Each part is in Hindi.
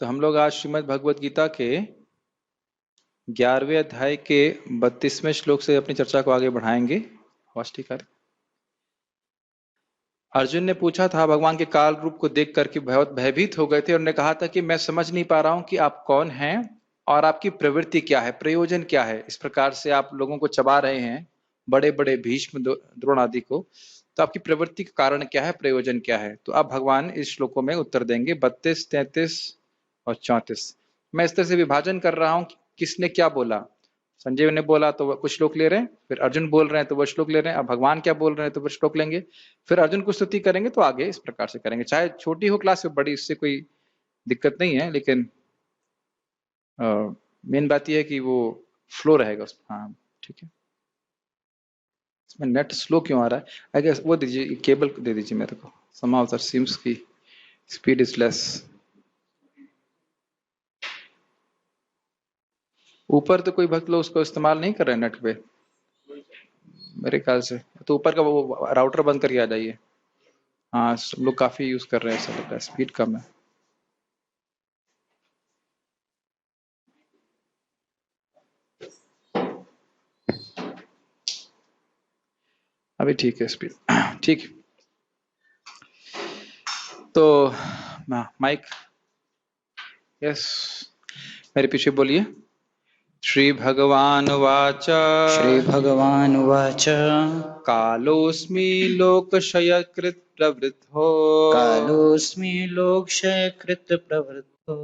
तो हम लोग आज श्रीमद् भगवत गीता के 11वें अध्याय के 32वें श्लोक से अपनी चर्चा को आगे बढ़ाएंगे। वाष्टिकार अर्जुन ने पूछा था, भगवान के काल रूप को देख करके बहुत भयभीत हो गए थे और उन्होंने कहा था कि मैं समझ नहीं पा रहा हूं कि आप कौन हैं और आपकी प्रवृत्ति क्या है, प्रयोजन क्या है। इस प्रकार से आप लोगों को चबा रहे हैं, बड़े बड़े भीष्म द्रोण आदि को। तो आपकी प्रवृत्ति का कारण क्या है, प्रयोजन क्या है। तो अब भगवान इस श्लोकों में उत्तर देंगे 32, 33 और 34। मैं इस तरह से विभाजन कर रहा हूं कि किसने क्या बोला। संजय ने बोला तो वो कुछ श्लोक ले रहे हैं, फिर अर्जुन बोल रहे हैं तो वो श्लोक ले रहे हैं, अब भगवान क्या बोल रहे हैं तो वो श्लोक लेंगे, फिर अर्जुन को स्तुति करेंगे। तो आगे इस प्रकार से करेंगे, चाहे छोटी हो क्लास या बड़ी, इससे कोई दिक्कत नहीं है, लेकिन मेन बात यह है कि वो फ्लो रहेगा उसमें। हाँ ठीक है। इसमें नेट स्लो क्यों आ रहा है? आई गेस वो दीजिए, केबल दे दीजिए मेरे को। somehow that seems की स्पीड इज लेस। ऊपर तो कोई भक्त लोग उसको इस्तेमाल नहीं कर रहे हैं नेट पे मेरे ख्याल से। तो ऊपर का वो राउटर बंद करके आ जाइए। हाँ सब लोग काफी यूज कर रहे हैं, ऐसा लग रहा है स्पीड कम है। अभी ठीक है स्पीड ठीक। तो माइक यस मेरे पीछे बोलिए। श्री भगवान वाच श्रीभगवानुवाच कालोऽस्मि लोकक्षयकृत् प्रवृद्धो कालोऽस्मि लोकक्षयकृत् प्रवृद्धो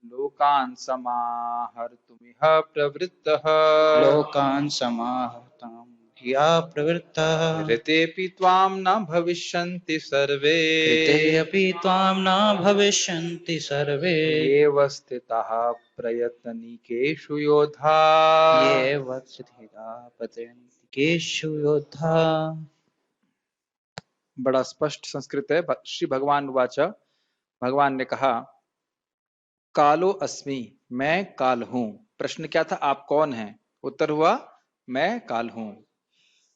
लोकान् समाहर्तुमिह प्रवृत्तः लोकान् समाहर्तुं ह्यः प्रवृत्तः ऋतेऽपि त्वां न भविष्यन्ति सर्वे ऋतेऽपि त्वां न भविष्यन्ति सर्वे येव स्थिताः प्रयतनिकेषु योधा येव स्थिताः प्रत्यन्तिकेषु योद्धा। बड़ा स्पष्ट संस्कृत है। श्री भगवान वाच, भगवान ने कहा, कालो अस्मि, मैं काल हूं। प्रश्न क्या था, आप कौन हैं? उत्तर हुआ मैं काल हूं।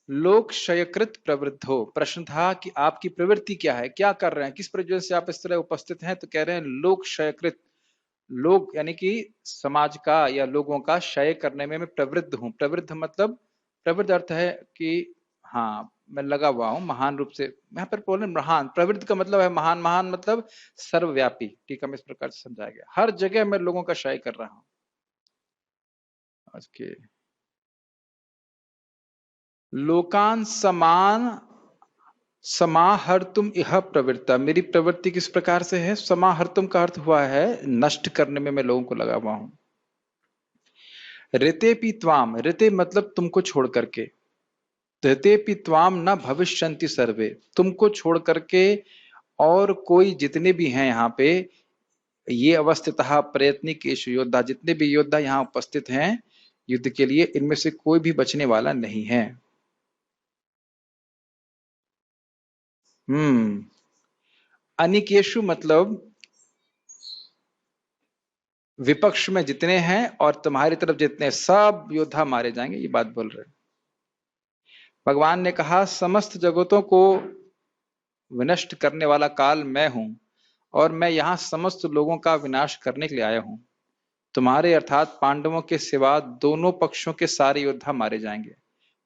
लोक क्षयकृत प्रवृद्धो, प्रश्न था कि आपकी प्रवृत्ति क्या है, क्या कर रहे हैं, किस प्रयोजन से आप इस तरह उपस्थित हैं। तो कह रहे हैं लोक क्षयकृत, लोग यानी कि समाज का या लोगों का क्षय करने में मैं प्रवृत्त हूं। प्रवृत्त मतलब, प्रवृत्त अर्थ है कि हाँ मैं लगा हुआ हूं महान रूप से। यहाँ पर बोले महान, प्रवृत्त का मतलब है महान, महान मतलब सर्वव्यापी। ठीक है, इस प्रकार से समझाया गया, हर जगह मैं लोगों का क्षय कर रहा हूं। उसके लोकान समान समाहर्तुम इह प्रवृत्ता, मेरी प्रवृत्ति किस प्रकार से है। समाहर्तुम का अर्थ हुआ है नष्ट करने में मैं लोगों को लगा हुआ हूं। ऋतेपि त्वाम, ऋते मतलब तुमको छोड़ करके, ऋतेपि त्वाम न भविष्यन्ति सर्वे, तुमको छोड़ करके और कोई जितने भी हैं यहाँ पे, ये अवस्थितः प्रयत्निकेषु योद्धा, जितने भी योद्धा यहाँ उपस्थित हैं युद्ध के लिए, इनमें से कोई भी बचने वाला नहीं है। अनिकेषु मतलब विपक्ष में जितने हैं और तुम्हारी तरफ जितने, सब योद्धा मारे जाएंगे, ये बात बोल रहे हैं। भगवान ने कहा समस्त जगतों को विनष्ट करने वाला काल मैं हूं और मैं यहां समस्त लोगों का विनाश करने के लिए आया हूं। तुम्हारे अर्थात पांडवों के सिवा दोनों पक्षों के सारे योद्धा मारे जाएंगे।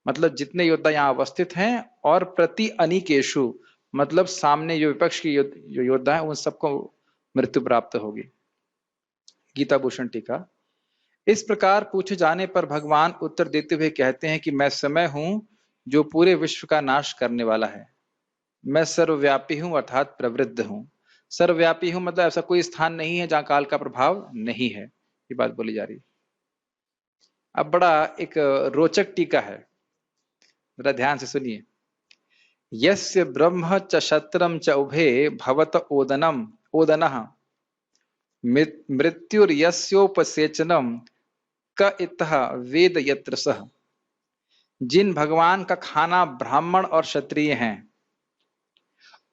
मतलब जितने योद्धा यहाँ अवस्थित हैं, और प्रति अनिकेशु मतलब सामने जो विपक्ष की जो योद्धा है उन सबको मृत्यु प्राप्त होगी। गीता भूषण टीका। इस प्रकार पूछे जाने पर भगवान उत्तर देते हुए कहते हैं कि मैं समय हूं जो पूरे विश्व का नाश करने वाला है। मैं सर्वव्यापी हूं अर्थात प्रवृद्ध हूं। सर्वव्यापी हूं मतलब ऐसा कोई स्थान नहीं है जहां काल का प्रभाव नहीं है, ये बात बोली जा रही है। अब बड़ा एक रोचक टीका है, जरा ध्यान से सुनिए। यस्य ब्रह्म च क्षत्रम च उभे भवत ओदनम ओदनः मृत्युर्यस्योपसेचनम क इतः वेद यत्र सह। जिन भगवान का खाना ब्राह्मण और क्षत्रिय हैं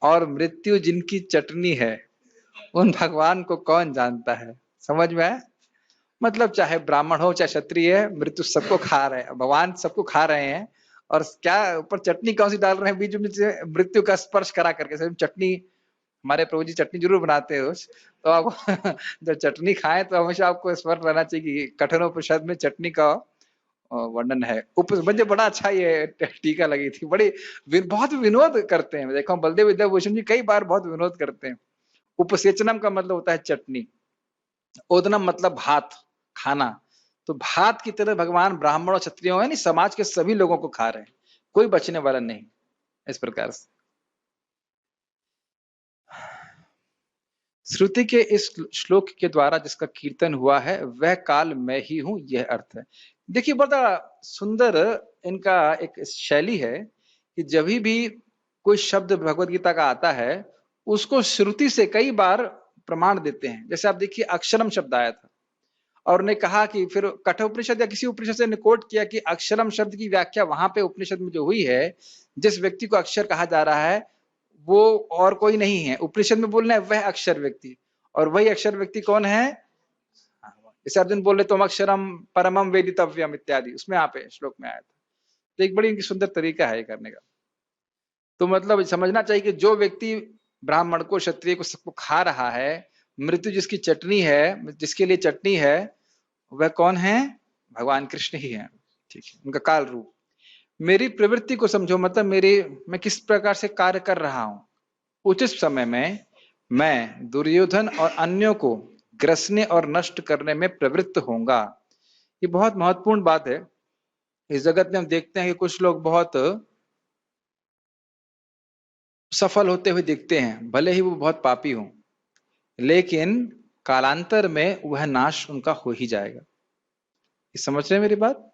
और मृत्यु जिनकी चटनी है, उन भगवान को कौन जानता है। समझ में आया? मतलब चाहे ब्राह्मण हो चाहे क्षत्रिय है, मृत्यु सबको खा रहे हैं, भगवान सबको खा रहे हैं। और क्या ऊपर चटनी कौन सी डाल रहे हैं बीच में से, मृत्यु का स्पर्श करा करके सब चटनी हमारे प्रभु जी चटनी जरूर बनाते हैं रोज, तो आपको जब चटनी खाएं तो हमेशा आपको स्मरण रहना चाहिए कि कठोपनिषद में चटनी का वर्णन है। मुझे बड़ा अच्छा ये टीका लगी थी, बड़ी बहुत विनोद करते हैं। देखो बलदेव विद्याभूषण जी कई बार बहुत विनोद करते हैं। उपसेचनम का मतलब होता है चटनी, ओदनम मतलब भात खाना, तो भात की तरह भगवान ब्राह्मण और क्षत्रियों यानी समाज के सभी लोगों को खा रहे हैं, कोई बचने वाला नहीं। इस प्रकार से श्रुति के इस श्लोक के द्वारा जिसका कीर्तन हुआ है वह काल मैं ही हूं, यह अर्थ है। देखिए बड़ा सुंदर इनका एक शैली है कि जब भी कोई शब्द भगवत गीता का आता है उसको श्रुति से कई बार प्रमाण देते हैं। जैसे आप देखिए अक्षरम शब्द आया था और ने कहा कि फिर कठोपनिषद या किसी उपनिषद से कोट किया कि अक्षरम शब्द की व्याख्या वहां पे उपनिषद में जो हुई है, जिस व्यक्ति को अक्षर कहा जा रहा है वो और कोई नहीं है, उपनिषद में बोलना है वह अक्षर व्यक्ति, और वही अक्षर व्यक्ति कौन है? जैसे अर्जुन बोल रहे तुम अक्षरम परमम वेदितव्यम इत्यादि, उसमें यहाँ पे श्लोक में आया था। तो एक बड़ी इनकी सुंदर तरीका है ये करने का। तो मतलब समझना चाहिए कि जो व्यक्ति ब्राह्मण को क्षत्रिय को सबको खा रहा है, मृत्यु जिसकी चटनी है, जिसके लिए चटनी है, वह कौन है? भगवान कृष्ण ही है। ठीक है, उनका काल रूप। मेरी प्रवृत्ति को समझो, मतलब मैं किस प्रकार से कार्य कर रहा हूं। उचित समय में मैं दुर्योधन और अन्यों को ग्रसने और नष्ट करने में प्रवृत्त होऊंगा। ये बहुत महत्वपूर्ण बात है। इस जगत में हम देखते हैं कि कुछ लोग बहुत सफल होते हुए दिखते हैं, भले ही वो बहुत पापी हों, लेकिन कालांतर में वह नाश उनका हो ही जाएगा। ये समझ रहे हैं मेरी बात?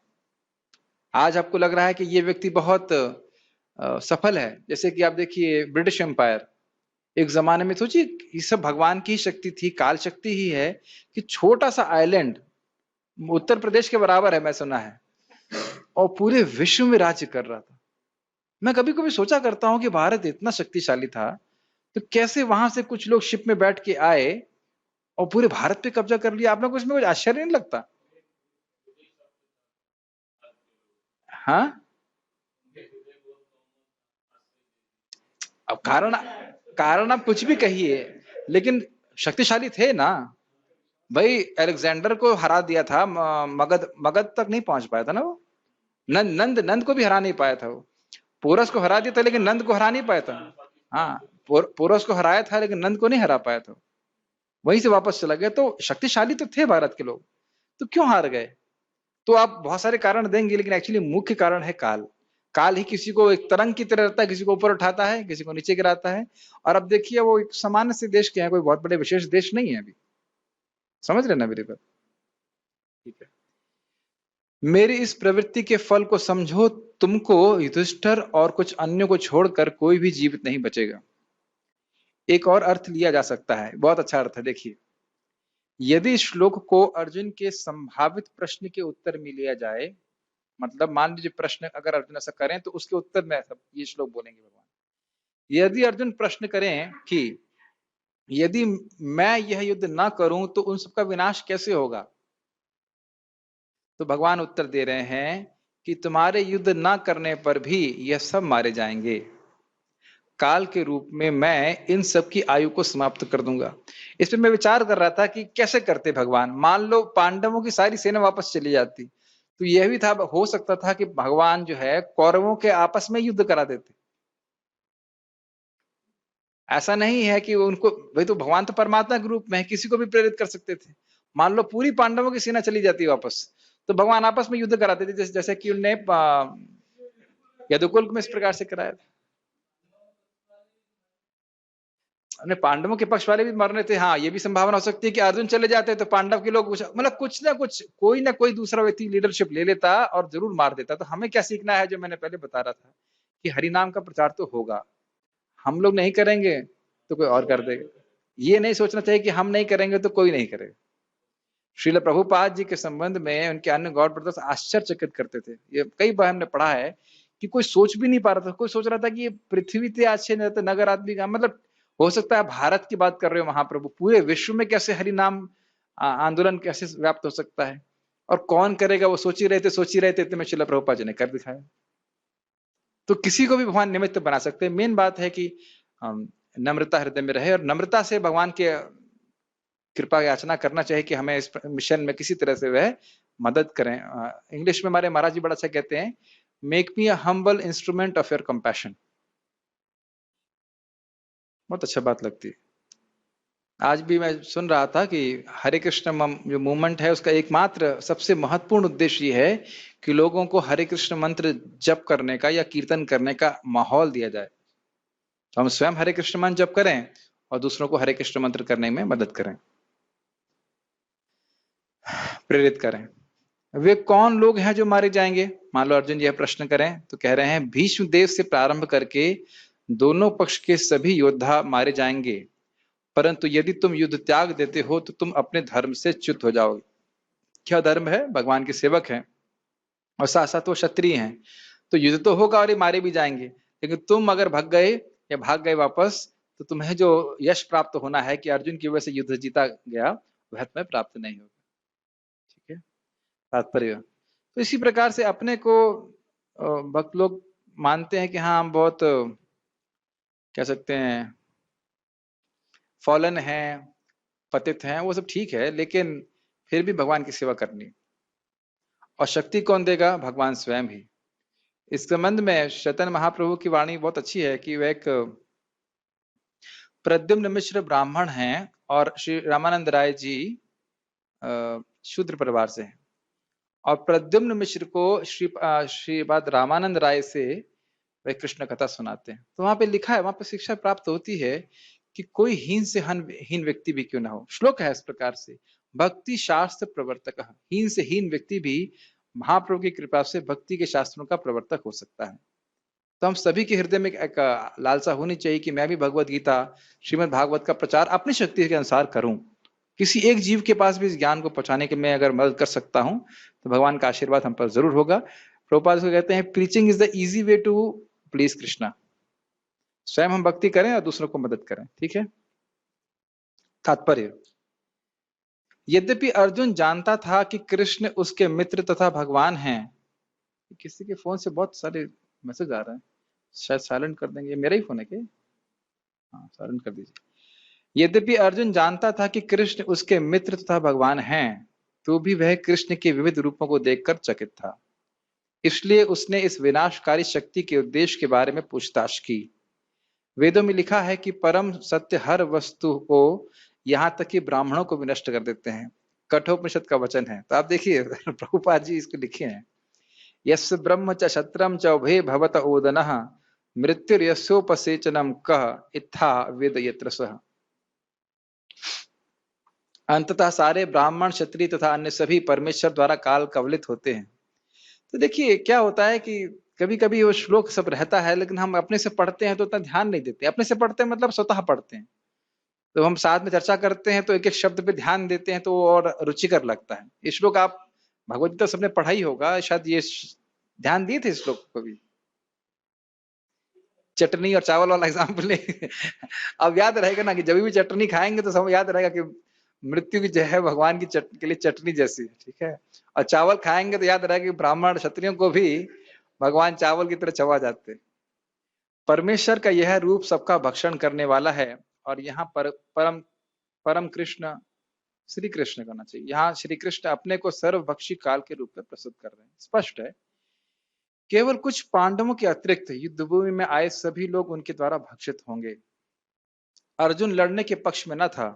आज आपको लग रहा है कि ये व्यक्ति बहुत सफल है, जैसे कि आप देखिए ब्रिटिश एम्पायर, एक जमाने में सोचिए ये सब भगवान की शक्ति थी, काल शक्ति ही है कि छोटा सा आइलैंड उत्तर प्रदेश के बराबर है मैं सुना है, और पूरे विश्व में राज्य कर रहा था। मैं कभी कभी सोचा करता हूं कि भारत इतना शक्तिशाली था तो कैसे वहां से कुछ लोग शिप में बैठ के आए और पूरे भारत पे कब्जा कर लिया। आप लोग को इसमें कुछ आश्चर्य नहीं लगता? हाँ, अब कारण आप कुछ भी कहिए, लेकिन शक्तिशाली थे ना भाई। अलेक्जेंडर को हरा दिया था, मगध मगध तक नहीं पहुंच पाया था ना वो। नंद को भी हरा नहीं पाया था वो। पोरस को हरा दिया था लेकिन नंद को हरा नहीं पाया था। हाँ, पोरस को हराया था लेकिन नंद को नहीं हरा पाया था। वहीं से वापस चला गया। तो शक्तिशाली तो थे भारत के लोग, तो क्यों हार गए? तो आप बहुत सारे कारण देंगे, लेकिन एक्चुअली मुख्य कारण है काल। काल ही किसी को एक तरंग की तरह रहता है, किसी को ऊपर उठाता है, किसी को नीचे गिराता है। और अब देखिए वो एक सामान्य से देश के हैं, कोई बहुत बड़े विशेष देश नहीं है अभी। समझ रहे ना मेरी बात? ठीक है, मेरी इस प्रवृत्ति के फल को समझो। तुमको युधिष्ठिर और कुछ अन्यों को छोड़कर कोई भी जीवित नहीं बचेगा। एक और अर्थ लिया जा सकता है, बहुत अच्छा अर्थ है। देखिए, यदि इस श्लोक को अर्जुन के संभावित प्रश्न के उत्तर में लिया जाए, मतलब मान लीजिए प्रश्न अगर अर्जुन ऐसा करें तो उसके उत्तर में ऐसा ये श्लोक बोलेंगे भगवान। यदि अर्जुन प्रश्न करें कि यदि मैं यह युद्ध ना करूं तो उन सबका विनाश कैसे होगा, तो भगवान उत्तर दे रहे हैं कि तुम्हारे युद्ध ना करने पर भी यह सब मारे जाएंगे। काल के रूप में मैं इन सब की आयु को समाप्त कर दूंगा। इस पर मैं विचार कर रहा था कि कैसे करते भगवान। मान लो पांडवों की सारी सेना वापस चली जाती, तो यह भी था, हो सकता था कि भगवान जो है कौरवों के आपस में युद्ध करा देते। ऐसा नहीं है कि उनको, भाई तो भगवान तो परमात्मा के रूप में है, किसी को भी प्रेरित कर सकते थे। मान लो पूरी पांडवों की सेना चली जाती वापस, तो भगवान आपस में युद्ध कराते थे, जैसे कि उनने यदुकुल में इस प्रकार से कराया था। पांडवों के पक्ष वाले भी मरने थे। हाँ, ये भी संभावना हो सकती है कि अर्जुन चले जाते तो पांडव के लोग मतलब कुछ ना कोई दूसरा व्यक्ति लीडरशिप ले लेता और जरूर मार देता। तो हमें क्या सीखना है, जो मैंने पहले बता रहा था कि हरिनाम का प्रचार तो होगा, हम लोग नहीं करेंगे तो कोई और कर देगा। ये नहीं सोचना चाहिए कि हम नहीं करेंगे तो कोई नहीं करेगा। श्रील प्रभुपाद जी के संबंध में उनके अन्य गॉड ब्रदर्स आश्चर्यचकित करते थे। ये कई बार हमने पढ़ा है कि कोई सोच भी नहीं पा रहा था। कोई सोच रहा था कि ये पृथ्वी ते अच्छे नगर आदमी का, मतलब हो सकता है भारत की बात कर रहे हो महाप्रभु, पूरे विश्व में कैसे हरिनाम आंदोलन कैसे व्याप्त हो सकता है और कौन करेगा, वो सोच ही रहे थे इतने में श्रील प्रभुपाद जी ने कर दिखाया। तो किसी को भी भगवान निमित्त बना सकते हैं। मेन बात है कि नम्रता हृदय में रहे और नम्रता से भगवान के कृपा याचना करना चाहिए कि हमें इस मिशन में किसी तरह से वह मदद करें। इंग्लिश में हमारे महाराज जी बड़ा अच्छा कहते हैं, make me a humble instrument of your compassion. बहुत अच्छा बात लगती है। आज भी मैं सुन रहा था कि हरे कृष्ण जो मूवमेंट है उसका एकमात्र सबसे महत्वपूर्ण उद्देश्य ये है कि लोगों को हरे कृष्ण मंत्र जप करने का या कीर्तन करने का माहौल दिया जाए। तो हम स्वयं हरे कृष्ण मंत्र जप करें और दूसरों को हरे कृष्ण मंत्र करने में मदद करें, प्रेरित करें। वे कौन लोग हैं जो मारे जाएंगे? मान लो अर्जुन यह प्रश्न करें तो कह रहे हैं भीष्म देव से प्रारंभ करके दोनों पक्ष के सभी योद्धा मारे जाएंगे, परंतु यदि तुम युद्ध त्याग देते हो तो तुम अपने धर्म से च्युत हो जाओगे। क्या धर्म है? भगवान के सेवक हैं और साथ साथ वो क्षत्रिय हैं, तो युद्ध तो होगा और ये मारे भी जाएंगे, लेकिन तुम अगर भाग गए या भाग गए वापस तो तुम्हें जो यश प्राप्त होना है कि अर्जुन की वजह से युद्ध जीता गया, वह तुम्हें प्राप्त नहीं होगा। ठीक है, तात्पर्य। तो इसी प्रकार से अपने को भक्त लोग मानते हैं कि हाँ हम बहुत कह सकते हैं फॉलन हैं, पतित हैं, वो सब ठीक है, लेकिन फिर भी भगवान की सेवा करनी। और शक्ति कौन देगा? भगवान स्वयं ही। इस संबंध में चैतन्य महाप्रभु की वाणी बहुत अच्छी है कि वह एक प्रद्युम्न मिश्र ब्राह्मण हैं और श्री रामानंद राय जी शूद्र परिवार से हैं, और प्रद्युम्न मिश्र को श्रीपाद रामानंद राय से वे कृष्ण कथा सुनाते हैं। तो वहां पे लिखा है, वहां पे शिक्षा प्राप्त होती है कि कोई हीन से हीन व्यक्ति भी क्यों ना हो। श्लोक है इस प्रकार से, भक्ति शास्त्र प्रवर्तक, हीन से हीन व्यक्ति भी महाप्रभु की कृपा से भक्ति के शास्त्रों का प्रवर्तक हो सकता है। तो हम सभी के हृदय में एक लालसा होनी चाहिए कि मैं भी भगवत गीता श्रीमद् भागवत का प्रचार अपनी शक्ति के अनुसार करूं। किसी एक जीव के पास भी इस ज्ञान को पहुंचाने के मैं अगर मदद कर सकता हूं तो भगवान का आशीर्वाद हम पर जरूर होगा। प्रभुपाद को कहते हैं preaching is the easy way to please Krishna. स्वयं हम भक्ति करें और दूसरों को मदद करें। ठीक है, तात्पर्य। यद्यपि अर्जुन जानता था कि कृष्ण उसके मित्र तथा भगवान हैं। किसी के फोन से बहुत सारे मैसेज आ रहे हैं, शायद साइलेंट कर देंगे, मेरा ही फोन है क्या? हाँ, साइलेंट कर दीजिए। यद्यपि अर्जुन जानता था कि कृष्ण उसके मित्र तथा भगवान हैं, तो भी वह कृष्ण के विविध रूपों को देखकर चकित था। इसलिए उसने इस विनाशकारी शक्ति के उद्देश्य के बारे में पूछताछ की। वेदों में लिखा है कि परम सत्य हर वस्तु को, यहाँ तक कि ब्राह्मणों को विनष्ट कर देते हैं। कठोपनिषद का वचन है। तो आप देखिए प्रभुपाद जी इसको लिखे हैं, यस्य ब्रह्म च क्षत्रम च उभे भवत ओदनः मृत्युर्यस्योपसेचनम कह इत्था वेद यत्र सः। अंततः सारे ब्राह्मण क्षत्रिय तथा अन्य सभी परमेश्वर द्वारा काल कवलित होते हैं। तो देखिए क्या होता है कि कभी कभी वो श्लोक सब रहता है, लेकिन हम अपने से पढ़ते हैं तो उतना ध्यान नहीं देते। अपने से पढ़ते हैं मतलब स्वतः पढ़ते हैं, तो हम साथ में चर्चा करते हैं तो एक एक शब्द पे ध्यान देते हैं तो और रुचिकर लगता है। ये श्लोक आप भगवदगीता सबने पढ़ा ही होगा, शायद ये ध्यान दिए थे इस श्लोक को भी। चटनी और चावल वाला एग्जाम्पल अब याद रहेगा ना कि जब भी चटनी खाएंगे तो सब याद रहेगा कि मृत्यु की जो है भगवान की के लिए चटनी जैसी है। ठीक है, और चावल खाएंगे तो याद रहेगा कि ब्राह्मण क्षत्रियों को भी भगवान चावल की तरह चबा जाते। परमेश्वर का यह रूप सबका भक्षण करने वाला है, और यहाँ पर परम कृष्ण श्री कृष्ण करना चाहिए। यहाँ श्री कृष्ण अपने को सर्वभक्षी काल के रूप में प्रस्तुत कर रहे हैं। स्पष्ट है, केवल कुछ पांडवों के अतिरिक्त युद्धभूमि में आए सभी लोग उनके द्वारा भक्षित होंगे। अर्जुन लड़ने के पक्ष में न था,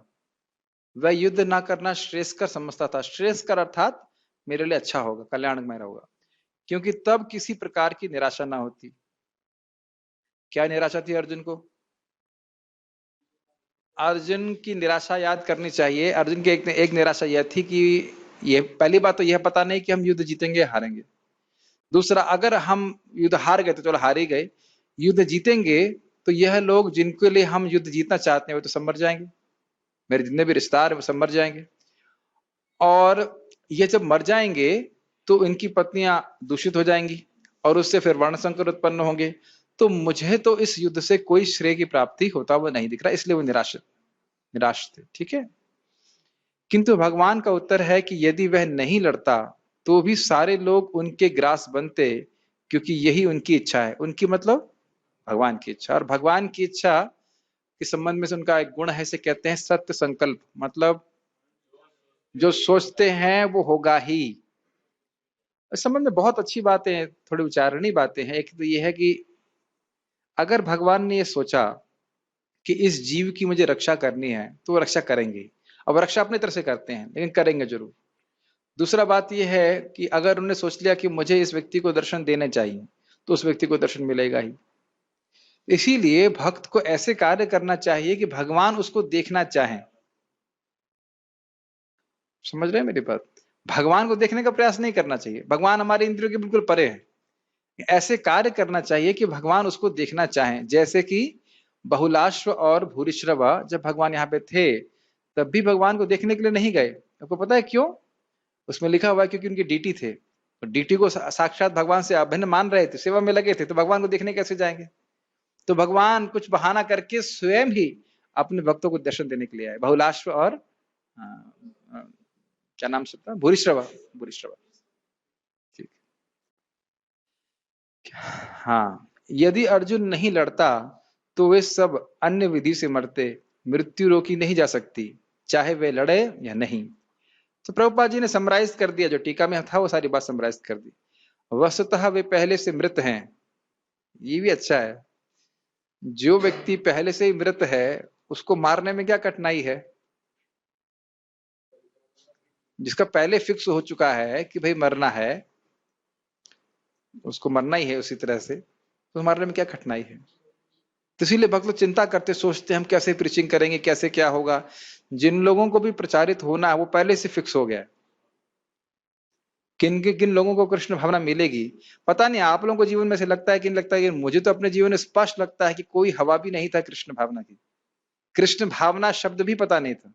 वह युद्ध ना करना श्रेयस्कर समझता था। श्रेयस्कर अर्थात मेरे लिए अच्छा होगा, कल्याणमय होगा, क्योंकि तब किसी प्रकार की निराशा ना होती। क्या निराशा थी अर्जुन को? अर्जुन की निराशा याद करनी चाहिए। अर्जुन की एक निराशा यह थी कि ये पहली बात तो यह पता नहीं कि हम युद्ध जीतेंगे हारेंगे। दूसरा, अगर हम युद्ध हार गए तो चलो हार ही गए, युद्ध जीतेंगे तो यह लोग जिनके लिए हम युद्ध जीतना चाहते हैं वो तो सब मर जाएंगे, मेरे जितने भी रिश्तेदार वो सब मर जाएंगे, और ये जब मर जाएंगे तो इनकी पत्नियां दूषित हो जाएंगी और उससे फिर वर्ण संकर उत्पन्न होंगे। तो मुझे तो इस युद्ध से कोई श्रेय की प्राप्ति होता हुआ नहीं दिख रहा, इसलिए वो निराश थे। ठीक है, किंतु भगवान का उत्तर है कि यदि वह नहीं लड़ता तो भी सारे लोग उनके ग्रास बनते, क्योंकि यही उनकी इच्छा है। उनकी मतलब भगवान की इच्छा, और भगवान की इच्छा इस संबंध में से उनका एक गुण है, इसे कहते हैं सत्य संकल्प। मतलब जो सोचते हैं वो होगा ही। इस संबंध में बहुत अच्छी बातें हैं, थोड़ी उच्चारणी बातें हैं। एक तो ये है कि अगर भगवान ने ये सोचा कि इस जीव की मुझे रक्षा करनी है तो वो रक्षा करेंगे। अब रक्षा अपनी तरफ से करते हैं लेकिन करेंगे जरूर। दूसरा बात यह है कि अगर उन्होंने सोच लिया कि मुझे इस व्यक्ति को दर्शन देने चाहिए तो उस व्यक्ति को दर्शन मिलेगा ही। इसीलिए भक्त को ऐसे कार्य करना चाहिए कि भगवान उसको देखना चाहें। समझ रहे हैं मेरी बात? भगवान को देखने का प्रयास नहीं करना चाहिए, भगवान हमारे इंद्रियों के बिल्कुल परे है। ऐसे कार्य करना चाहिए कि भगवान उसको देखना चाहें। जैसे कि बहुलाश्व और भूरिश्रवा जब भगवान यहाँ पे थे तब भी भगवान को देखने के लिए नहीं गए। आपको पता है क्यों? उसमें लिखा हुआ है क्योंकि उनके डीटी थे, तो डीटी को साक्षात भगवान से अभिन्न मान रहे थे, सेवा में लगे थे, तो भगवान को देखने कैसे जाएंगे? तो भगवान कुछ बहाना करके स्वयं ही अपने भक्तों को दर्शन देने के लिए आए। बहुलाश्व और क्या नाम से था? भूरिश्रवा। भूरिश्रवा, ठीक। हाँ, यदि अर्जुन नहीं लड़ता तो वे सब अन्य विधि से मरते। मृत्यु रोकी नहीं जा सकती चाहे वे लड़े या नहीं। तो प्रभुपाद जी ने समराइज कर दिया, जो टीका में था वो सारी बात समराइज कर दी। वस्तुतः वे पहले से मृत हैं। ये भी अच्छा है। जो व्यक्ति पहले से ही मृत है उसको मारने में क्या कठिनाई है? जिसका पहले फिक्स हो चुका है कि भाई मरना है, उसको मरना ही है उसी तरह से, तो मारने में क्या कठिनाई है? तो इसीलिए भक्त लोग चिंता करते, सोचते हम कैसे प्रीचिंग करेंगे, कैसे क्या होगा। जिन लोगों को भी प्रचारित होना है वो पहले से फिक्स हो गया है। किन लोगों को कृष्ण भावना मिलेगी पता नहीं। आप लोगों को जीवन में से लगता है कि नहीं लगता है? मुझे तो अपने जीवन में स्पष्ट लगता है कि कोई हवा भी नहीं था कृष्ण भावना की। कृष्ण भावना शब्द भी पता नहीं था।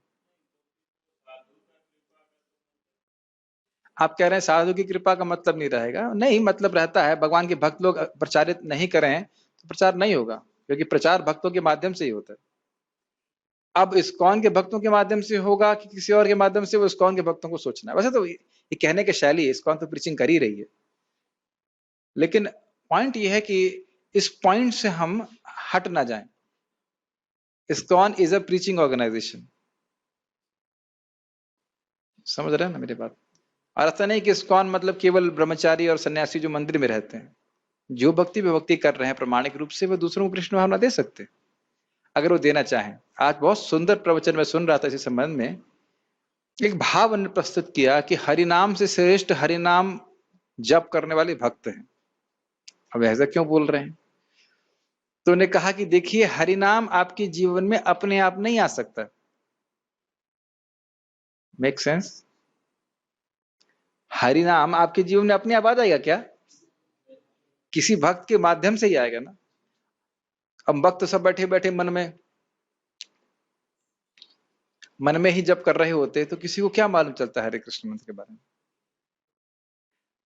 आप कह रहे हैं साधु की कृपा का मतलब नहीं रहेगा? नहीं, मतलब रहता है। भगवान के भक्त लोग प्रचारित नहीं करें तो प्रचार नहीं होगा, क्योंकि प्रचार भक्तों के माध्यम से ही होता है। अब इस्कॉन के भक्तों के माध्यम से होगा कि किसी और के माध्यम से, वो इस्कॉन के भक्तों को सोचना है। वैसे तो ये कहने की शैली है, इस्कॉन तो प्रीचिंग कर ही रही है, लेकिन पॉइंट ये है कि इस पॉइंट से हम हट ना जाएं। ISKCON is a preaching organisation. समझ रहे हैं ना मेरी बात? और ऐसा नहीं कि इस्कॉन मतलब केवल ब्रह्मचारी और सन्यासी जो मंदिर में रहते हैं। जो भक्ति विभक्ति कर रहे हैं प्रामाणिक रूप से, वो दूसरों को कृष्ण भावना दे सकते हैं अगर वो देना चाहें। आज बहुत सुंदर प्रवचन में सुन रहा था इसी संबंध में। एक भाव ने प्रस्तुत किया कि हरिनाम से श्रेष्ठ हरिनाम जप करने वाले भक्त हैं। अब ऐसा क्यों बोल रहे हैं? तो उन्हें कहा कि देखिए, हरिनाम आपके जीवन में अपने आप नहीं आ सकता। Make sense? हरिनाम आपके जीवन में अपने आप आ जाएगा क्या? किसी भक्त के माध्यम से ही आएगा ना। अब भक्त सब बैठे बैठे मन में ही जप कर रहे होते, तो किसी को क्या मालूम चलता है हरे कृष्ण मंत्र के बारे में?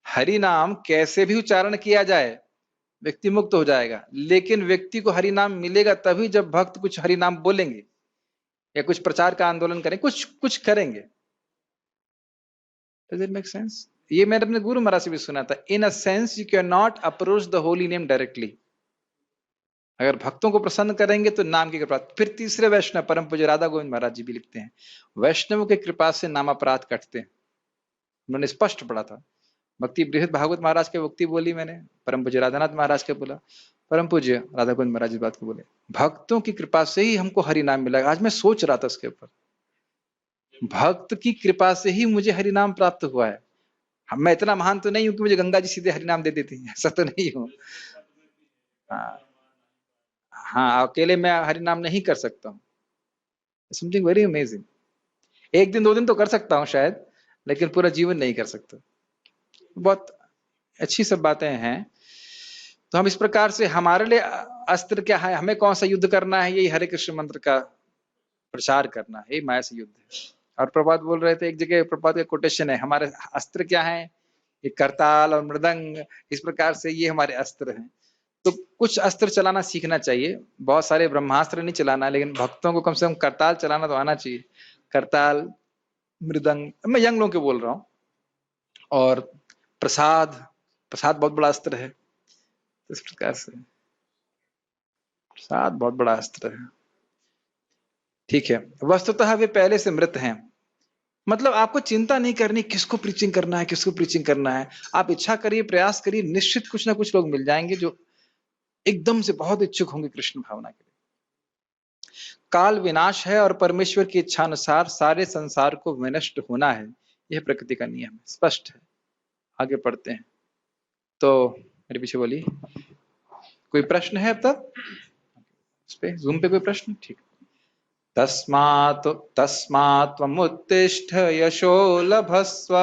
हरि नाम कैसे भी उच्चारण किया जाए व्यक्ति मुक्त हो जाएगा, लेकिन व्यक्ति को हरि नाम मिलेगा तभी जब भक्त कुछ हरि नाम बोलेंगे या कुछ प्रचार का आंदोलन करें, कुछ कुछ करेंगे। Does it make sense? ये मैंने अपने गुरु महाराज से भी सुना था। In a sense you can not approach the holy name directly. अगर भक्तों को प्रसन्न करेंगे तो नाम की कृपा। फिर तीसरे वैष्णव परम पूज्य राधा गोविंद महाराज जी भी लिखते हैं, वैष्णव के कृपा से नाम अपराध कटते हैं। उन्होंने स्पष्ट पढ़ा था। भक्ति बृहद भागवत महाराज के उक्ति बोली मैंने, परम पूज्य राधानाथ महाराज के बोला, परम पूज्य राधा गोविंद महाराज इस बात को बोले, भक्तों की कृपा से ही हमको हरि नाम मिला। आज मैं सोच रहा था उसके ऊपर, भक्त की कृपा से ही मुझे हरि नाम प्राप्त हुआ है। मैं इतना महान तो नहीं हूं कि मुझे गंगा जी सीधे हरि नाम दे देती है, ऐसा तो नहीं हूं। हाँ, हाँ, अकेले मैं हरि नाम नहीं कर सकता हूँ। Something very amazing. एक दिन दो दिन तो कर सकता हूँ शायद, लेकिन पूरा जीवन नहीं कर सकता। बहुत अच्छी सब बातें हैं। तो हम इस प्रकार से, हमारे लिए अस्त्र क्या है, हमें कौन सा युद्ध करना है? यही हरे कृष्ण मंत्र का प्रचार करना है, यही माया से युद्ध है। और प्रभात बोल रहे थे, एक जगह प्रभात का कोटेशन है, हमारे अस्त्र क्या है? ये करताल और मृदंग, इस प्रकार से ये हमारे अस्त्र हैं। तो कुछ अस्त्र चलाना सीखना चाहिए। बहुत सारे ब्रह्मास्त्र नहीं चलाना, लेकिन भक्तों को कम से कम करताल चलाना तो आना चाहिए। करताल, मृदंग, मैं यंग लोगों के बोल रहा हूँ। और प्रसाद, प्रसाद बहुत बड़ा अस्त्र है। इस प्रकार से प्रसाद बहुत बड़ा अस्त्र है। ठीक है, वस्तुतः वे पहले से मृत हैं। मतलब आपको चिंता नहीं करनी किसको प्रीचिंग करना है, किसको प्रीचिंग करना है। आप इच्छा करिए, प्रयास करिए, निश्चित कुछ ना कुछ लोग मिल जाएंगे जो एकदम से बहुत इच्छुक होंगे कृष्ण भावना के लिए। काल विनाश है और परमेश्वर की इच्छा अनुसार सारे संसार को विनष्ट होना है, यह प्रकृति का नियम है। स्पष्ट है। आगे पढ़ते हैं। तो मेरे पीछे बोलिए, कोई प्रश्न है अब तक इस पे, जूम पे कोई प्रश्न? ठीक। तस्मात् त्वमुत्तिष्ठ यशो लभस्व,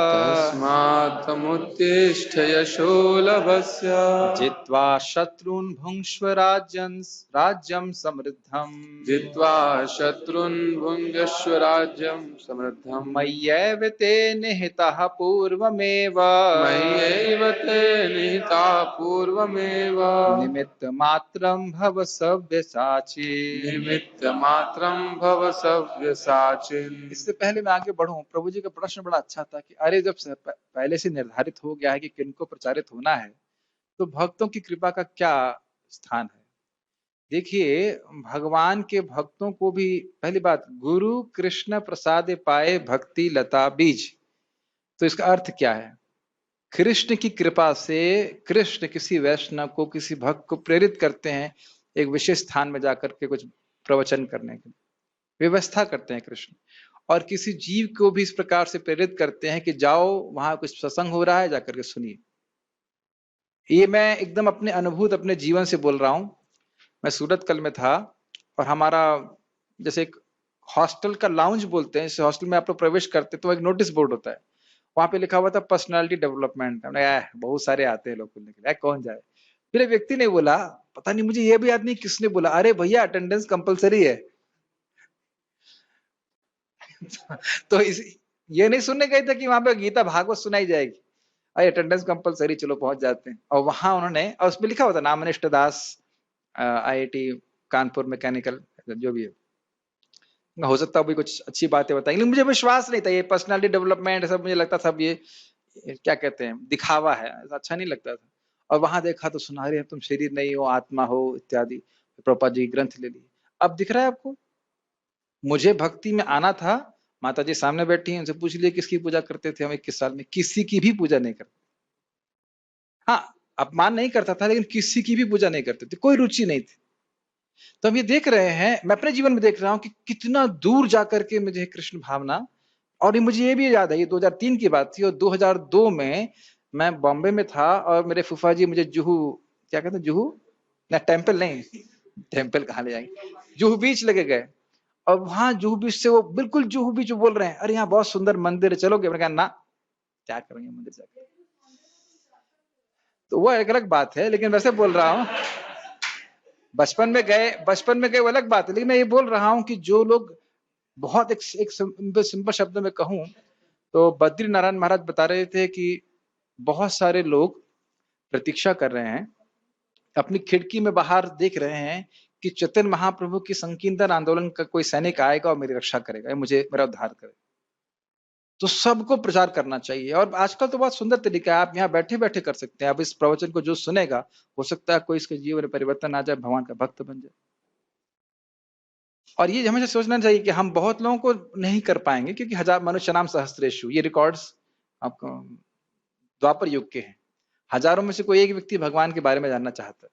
तस्मात् त्वमुत्तिष्ठ यशो लभस्व, जित्वा शत्रून् भुङ्क्ष्व राज्यं समृद्धम्, जित्वा शत्रुन् भुङ्क्ष्व राज्यं समृद्धम्। मय्यैव ते निहितः पूर्वमेव, मय्यैव ते निहितः पूर्वमेव, निमित्तमात्रं भव सव्यसाची, निमित्तमात्रं भव सव्यसाचिन्। इससे पहले मैं आगे बढ़ूं, प्रभु जी का प्रश्न बड़ा अच्छा था कि अरे जब पहले से निर्धारित हो गया है कि किनको प्रचारित होना है, तो भक्तों की कृपा का क्या स्थान है? देखिए, भगवान के भक्तों को भी, पहली बात, गुरु कृष्ण प्रसाद पाए भक्ति लता बीज। तो इसका अर्थ क्या है? कृष्ण की कृपा से कृष्ण किसी वैष्णव को, किसी भक्त को प्रेरित करते हैं एक विशेष स्थान में जाकर के कुछ प्रवचन करने की व्यवस्था करते हैं कृष्ण, और किसी जीव को भी इस प्रकार से प्रेरित करते हैं कि जाओ वहां कुछ सत्संग हो रहा है, जाकर के सुनिए। ये मैं एकदम अपने अनुभूत, अपने जीवन से बोल रहा हूं। मैं सूरत कल में था और हमारा जैसे एक हॉस्टल का लाउंज बोलते हैं, इस हॉस्टल में आप लोग प्रवेश करते तो एक नोटिस बोर्ड होता है, वहां पे लिखा हुआ था पर्सनालिटी डेवलपमेंट। हमने बहुत सारे आते हैं लोग बोलने के लिए, कौन जाए। फिर एक व्यक्ति ने बोला, पता नहीं मुझे ये भी याद नहीं किसने बोला, अरे भैया अटेंडेंस कंपलसरी है। तो ये नहीं सुनने गए थे कि वहां पे गीता भागवत सुनाई जाएगी, अरे अटेंडेंस कंपलसरी, चलो पहुंच जाते हैं। और वहां उन्होंने, और उसमें लिखा हुआ था नामनिष्ठ दास, IIT कानपुर मैकेनिकल, जो भी है, हो सकता है भी कुछ अच्छी बातें बताएंगे, लेकिन मुझे विश्वास नहीं था ये पर्सनालिटी डेवलपमेंट सब, मुझे लगता था ये क्या कहते हैं, दिखावा है, अच्छा नहीं लगता था। और वहां देखा तो सुना रहे तुम शरीर नहीं हो, आत्मा हो इत्यादि, प्रभुपाद जी ग्रंथ ले लिए। अब दिख रहा है आपको, मुझे भक्ति में आना था, माता जी सामने बैठी हैं, उनसे पूछ लिए किसकी पूजा करते थे हम 21 साल में, किसी की भी पूजा नहीं करते। हाँ, अपमान नहीं करता था, लेकिन किसी की भी पूजा नहीं करते थे, कोई रुचि नहीं थी। तो हम ये देख रहे हैं, मैं अपने जीवन में देख रहा हूं कि कितना दूर जाकर के मुझे कृष्ण भावना, और मुझे ये भी याद है, ये 2003 की बात थी, और 2002 में मैं बॉम्बे में था और मेरे फूफा जी मुझे जुहू, क्या कहते हैं जुहू ना, टेम्पल नहीं, टेम्पल कहाँ ले जाएंगे, जुहू बीच लेके गए। और वहां जुहू बीच से वो बिल्कुल जुहू बीच बोल रहे हैं, अरे यहाँ बहुत सुंदर मंदिर है, चलोगे? मैंने कहा ना, क्या करेंगे मंदिर जाकर। तो वो एक अलग बात है, लेकिन वैसे बोल रहा हूँ, बचपन में गए वो अलग बात है, लेकिन मैं ये बोल रहा हूँ कि जो लोग बहुत एक सिंपल शब्द में कहूं तो बद्री नारायण महाराज बता रहे थे कि बहुत सारे लोग प्रतीक्षा कर रहे हैं, अपनी खिड़की में बाहर देख रहे हैं कि चैतन्य महाप्रभु की संकीर्तन आंदोलन का कोई सैनिक आएगा और मेरी रक्षा करेगा, मुझे मेरा उद्धार करेगा। तो सबको प्रचार करना चाहिए, और आजकल तो बहुत सुंदर तरीका है, आप यहाँ बैठे बैठे कर सकते हैं। अब इस प्रवचन को जो सुनेगा, हो सकता है कोई इसके जीवन में परिवर्तन आ जाए, भगवान का भक्त बन जाए। और ये हमेशा सोचना चाहिए कि हम बहुत लोगों को नहीं कर पाएंगे, क्योंकि हजार मनुष्य नाम सहस्त्रेषु, ये रिकॉर्ड्स आपको द्वापर युग के हैं। हजारों में से कोई एक व्यक्ति भगवान के बारे में जानना चाहता है,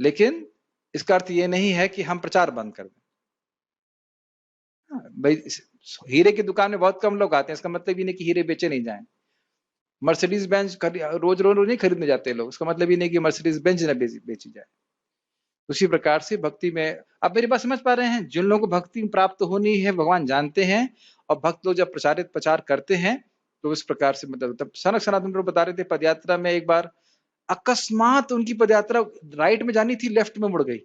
लेकिन इसका अर्थ ये नहीं है कि हम प्रचार बंद कर दें। भाई, हीरे की दुकान में बहुत कम लोग आते हैं, इसका मतलब ये नहीं कि हीरे बेचे नहीं जाएं। मर्सिडीज बेंच रोज रोज नहीं खरीदने जाते लोग, इसका मतलब ये नहीं कि मर्सिडीज बेंच न बेची जाए। उसी प्रकार से भक्ति में, आप मेरी बात समझ पा रहे हैं, जिन लोगों को भक्ति प्राप्त होनी है भगवान जानते हैं, और भक्त लोग जब प्रचार करते हैं तो इस प्रकार से, मतलब सनक सनातन प्रभु बता रहे थे, पदयात्रा में एक बार अकस्मात उनकी पदयात्रा राइट में जानी थी, लेफ्ट में मुड़ गई,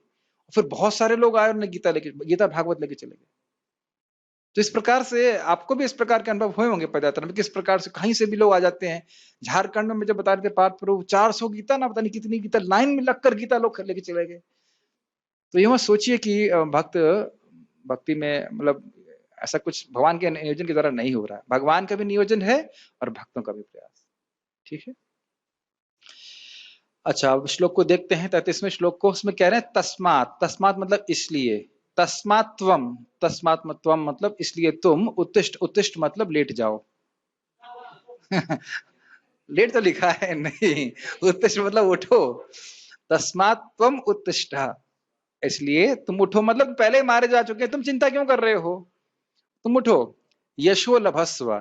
फिर बहुत सारे लोग आए और गीता भागवत लेके चले गए। तो इस प्रकार से आपको भी इस प्रकार के अनुभव हुए होंगे पदयात्रा में, किस प्रकार से कहीं से भी लोग आ जाते हैं। झारखंड में मुझे बता रहे थे पार्थ प्रभु 400 गीता ना, पता नहीं कितनी गीता लाइन में लगकर गीता लोग लेके चले गए। तो ये मत सोचिए कि भक्ति में मतलब ऐसा कुछ भगवान के नियोजन के द्वारा नहीं हो रहा है, भगवान का भी नियोजन है और भक्तों का भी प्रयास। ठीक है, अच्छा अब श्लोक को देखते हैं, 33वें श्लोक को। उसमें कह रहे हैं तस्मात, तस्मात मतलब इसलिए, तस्मात्वम, तस्मात्मत्वम मतलब इसलिए तुम, उत्तिष्ठ, उत्तिष्ठ मतलब लेट जाओ। लेट तो लिखा है नहीं, उत्तिष्ठ मतलब उठो। तस्मात्वम उत्तिष्ठ, इसलिए तुम उठो, मतलब पहले मारे जा चुके हैं, तुम चिंता क्यों कर रहे हो, तुम उठो। यशो लभस्व,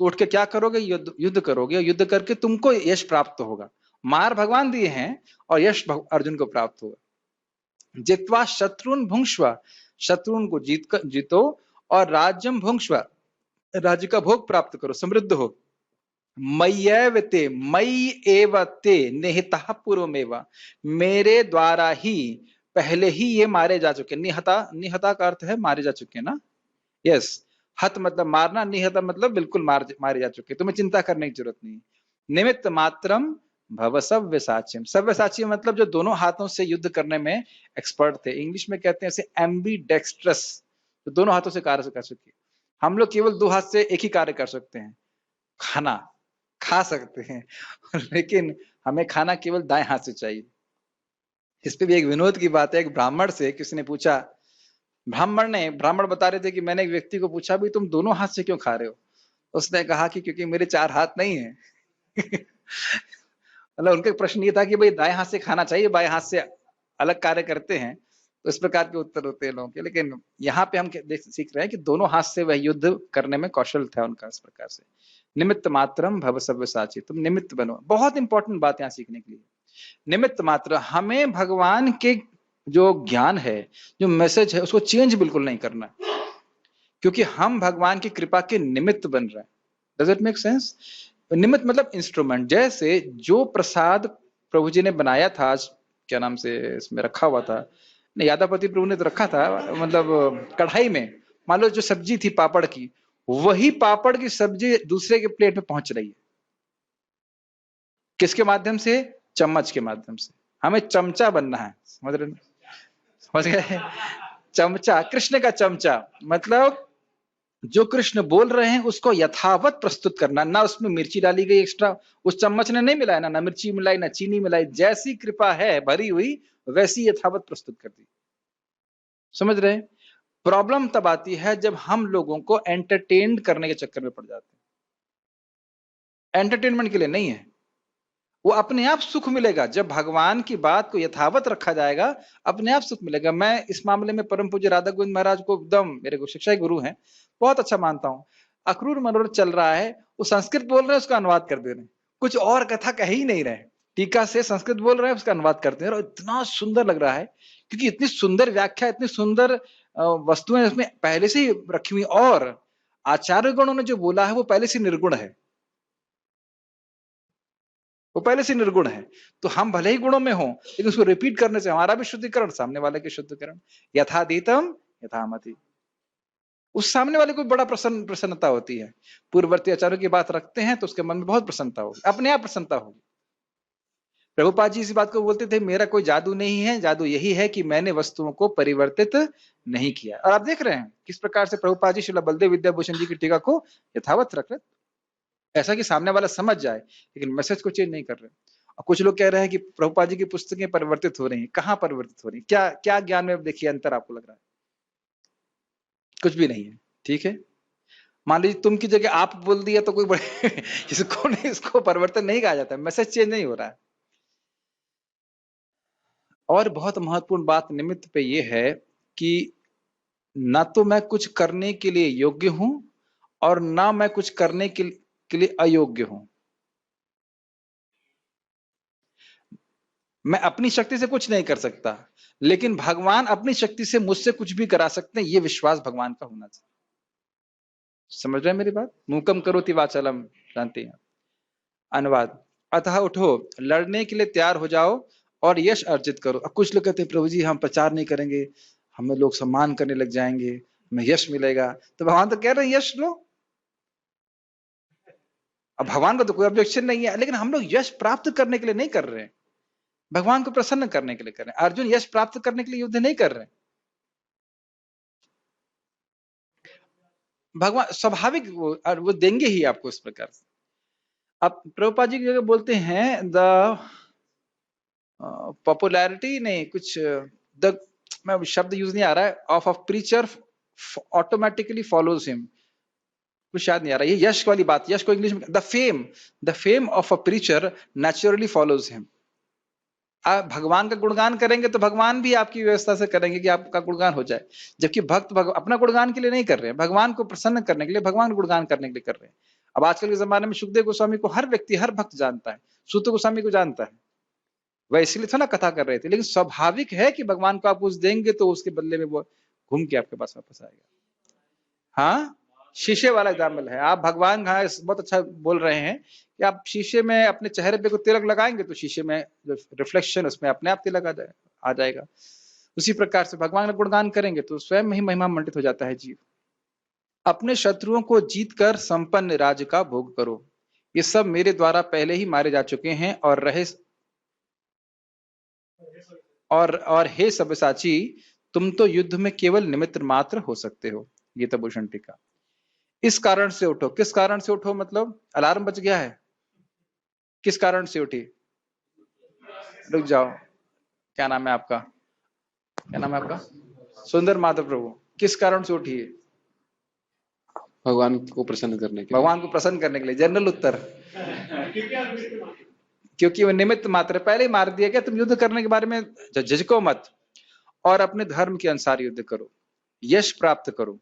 तो उठ के क्या करोगे, युद्ध, युद्ध करोगे, युद्ध करके तुमको यश प्राप्त होगा। मार भगवान दिए हैं और यश अर्जुन को प्राप्त होगा। जित्वा शत्रुन भुंक्ष्व, शत्रुन को जीतो, और राज्यम भुंक्ष्व, राज्य का भोग प्राप्त करो, समृद्ध हो। मय्यैव ते, मयि एव ते निहितः पूर्वमेव, मेरे द्वारा ही पहले ही ये मारे जा चुके। निहता, निहता का अर्थ है मारे जा चुके ना, यस। हत मतलब मारना, निहत मतलब बिल्कुल मारे जा चुके, तुम्हें चिंता करने की जरूरत नहीं। निमित्त मात्रम भव सव्यसाचिम, सव्यसाची मतलब जो दोनों हाथों से युद्ध करने में एक्सपर्ट थे, इंग्लिश में कहते हैं इसे एम्बीडेक्स्ट्रस, तो दोनों हाथों से कार्य कर सके। हम लोग केवल दो हाथ से एक ही कार्य कर सकते हैं, खाना खा सकते हैं, लेकिन हमें खाना केवल दाएं हाथ से चाहिए। इस पे भी एक विनोद की बात है, एक ब्राह्मण से किसी ने पूछा, ब्राह्मण बता रहे थे कि मैंने एक व्यक्ति को पूछा भी तुम दोनों हाथ से क्यों खा रहे हो, उसने कहा कि क्योंकि मेरे चार हाथ नहीं है। मतलब उनका प्रश्न ये था कि भाई दाएं हाथ से खाना चाहिए, बाएं हाथ से अलग कार्य करते हैं, तो इस प्रकार के उत्तर होते हैं लोगों के। लेकिन यहाँ पे हम सीख रहे हैं कि दोनों हाथ से वह युद्ध करने में कौशल था उनका, इस प्रकार से। निमित्त मात्रम भव सव्यसाची, तुम निमित्त बनो, बहुत इंपॉर्टेंट बात यहाँ सीखने के लिए। निमित्त मात्र, हमें भगवान के जो ज्ञान है, जो मैसेज है, उसको चेंज बिल्कुल नहीं करना, क्योंकि हम भगवान की कृपा के निमित्त बन रहे हैं। Does it make sense? निमित्त मतलब इंस्ट्रूमेंट। जैसे जो प्रसाद प्रभु जी ने बनाया था, आज क्या नाम से इसमें रखा हुआ था, यादापति प्रभु ने तो रखा था, मतलब कढ़ाई में, मान लो जो सब्जी थी पापड़ की, वही पापड़ की सब्जी दूसरे के प्लेट में पहुंच रही है, किसके माध्यम से? चम्मच के माध्यम से। हमें चमचा बनना है, समझ रहे, समझ गए? चमचा, कृष्ण का चमचा, मतलब जो कृष्ण बोल रहे हैं उसको यथावत प्रस्तुत करना, ना उसमें मिर्ची डाली गई एक्स्ट्रा, उस चम्मच ने नहीं मिलाया ना मिर्ची मिलाई ना चीनी मिलाई, जैसी कृपा है भरी हुई वैसी यथावत प्रस्तुत कर दी। समझ रहे? प्रॉब्लम तब आती है जब हम लोगों को एंटरटेन करने के चक्कर में पड़ जाते हैं। एंटरटेनमेंट के लिए नहीं है, वो अपने आप सुख मिलेगा जब भगवान की बात को यथावत रखा जाएगा, अपने आप सुख मिलेगा। मैं इस मामले में परम पूज्य राधा गोविंद महाराज को एकदम मेरे शिक्षा गुरु हैं, बहुत अच्छा मानता हूं। अक्रूर मनोरथ चल रहा है, वो संस्कृत बोल रहे हैं, उसका अनुवाद कर दे रहे हैं, कुछ और कथा कह ही नहीं रहे, टीका से संस्कृत बोल रहे हैं, उसका अनुवाद करते हैं, और इतना सुंदर लग रहा है, क्योंकि इतनी सुंदर व्याख्या, इतनी सुंदर वस्तुएं उसमें पहले से ही रखी हुई, और आचार्य गणों ने जो बोला है वो पहले से निर्गुण है, वो पहले से निर्गुण है। तो हम भले ही गुणों में हों, लेकिन उसको रिपीट करने से हमारा भी शुद्धिकरण, सामने वाले की शुद्धिकरण। यथादीतम यथामति, उस सामने वाले को बड़ा प्रसन्नता होती है। पूर्ववर्ती आचार्यों की बात रखते हैं तो उसके मन में बहुत प्रसन्नता होगी, अपने आप प्रसन्नता होगी। प्रभुपाद जी इस बात को बोलते थे, मेरा कोई जादू नहीं है, जादू यही है कि मैंने वस्तुओं को परिवर्तित नहीं किया। और आप देख रहे हैं किस प्रकार से प्रभुपाद जी श्रील बलदेव विद्याभूषण जी की टीका को यथावत रख रहे, ऐसा कि सामने वाला समझ जाए, लेकिन मैसेज को चेंज नहीं कर रहे। और कुछ लोग कह रहे हैं कि प्रभुपाद जी की पुस्तकें परिवर्तित हो रही हैं, कहां परिवर्तित हो रही हैं? क्या क्या ज्ञान में देखिए अंतर आपको लग रहा है? कुछ भी नहीं है, ठीक है। मान लीजिए तुम की जगह आप बोल दिया तो कोई बड़े इसको नहीं, इसको परिवर्तन नहीं कहा जाता, मैसेज चेंज नहीं हो रहा है। और बहुत महत्वपूर्ण बात निमित्त पे ये है कि ना तो मैं कुछ करने के लिए योग्य हूं और ना मैं कुछ करने के लिए अयोग्य हूं। मैं अपनी शक्ति से कुछ नहीं कर सकता, लेकिन भगवान अपनी शक्ति से मुझसे कुछ भी करा सकते हैं, ये विश्वास भगवान का होना चाहिए। समझ रहे हैं मेरी बात? मूकम करोति वाचालम, जानते हैं। अनुवाद, अतः उठो, लड़ने के लिए तैयार हो जाओ और यश अर्जित करो। अब कुछ लोग कहते हैं प्रभु जी हम प्रचार नहीं करेंगे, हमें लोग सम्मान करने लग जाएंगे, हमें यश मिलेगा। तो भगवान तो कह रहे हैं यश लो, अब भगवान को तो कोई ऑब्जेक्शन नहीं है, लेकिन हम लोग यश प्राप्त करने के लिए नहीं कर रहे हैं, भगवान को प्रसन्न करने के लिए कर रहे हैं। अर्जुन यश प्राप्त करने के लिए युद्ध नहीं कर रहे हैं, भगवान स्वाभाविक वो देंगे ही आपको इस प्रकार से। अब प्रभुपाद जी की जगह बोलते हैं द पॉपुलैरिटी नहीं, कुछ द मैं शब्द यूज नहीं आ रहा है, of a preacher automatically follows him, कुछ याद नहीं आ रहा, ये यश वाली बात, यश को इंग्लिश में the fame of a preacher naturally follows him. आप भगवान का गुणगान करेंगे तो भगवान भी आपकी व्यवस्था से करेंगे कि आपका गुणगान हो जाए, जबकि भक्त अपना गुणगान के लिए नहीं कर रहे हैं, भगवान को प्रसन्न करने के लिए, भगवान गुणगान करने के लिए कर रहे हैं। अब आजकल के जमाने में सुखदेव गोस्वामी को हर व्यक्ति, हर भक्त जानता है, सूत गोस्वामी को जानता है, वह इसलिए थोड़ा कथा कर रहे थे, लेकिन स्वाभाविक है कि भगवान को आप कुछ देंगे तो उसके बदले में वो घूम के आपके पास वापस आएगा। हाँ, शीशे वाला एग्जाम्पल है, आप भगवान हाँ बहुत अच्छा बोल रहे हैं कि आप शीशे में अपने चेहरे पे को तिलक लगाएंगे तो शीशे में जो रिफ्लेक्शन उसमें अपने आप तिलक आ जाएगा। उसी प्रकार से भगवान का गुणगान करेंगे तो स्वयं ही महिमा मंडित हो जाता है जीव। अपने शत्रुओं को जीतकर संपन्न राज्य का भोग करो, ये सब मेरे द्वारा पहले ही मारे जा चुके हैं और रहे और हे सब्यसाची, तुम तो युद्ध में केवल निमित्त मात्र हो सकते हो। गीता भूषण टीका। इस कारण से उठो, किस कारण से उठो मतलब अलार्म बज गया है, किस कारण से उठी? रुक जाओ, क्या नाम है आपका, क्या नाम है आपका? सुंदर माधव प्रभु। किस कारण से उठी है? भगवान को प्रसन्न करने के लिए। भगवान को प्रसन्न करने के लिए, जनरल उत्तर। क्योंकि वो निमित्त मात्र, पहले ही मार दिया गया, तुम युद्ध करने के बारे में झिझको मत और अपने धर्म के अनुसार युद्ध करो, यश प्राप्त करो।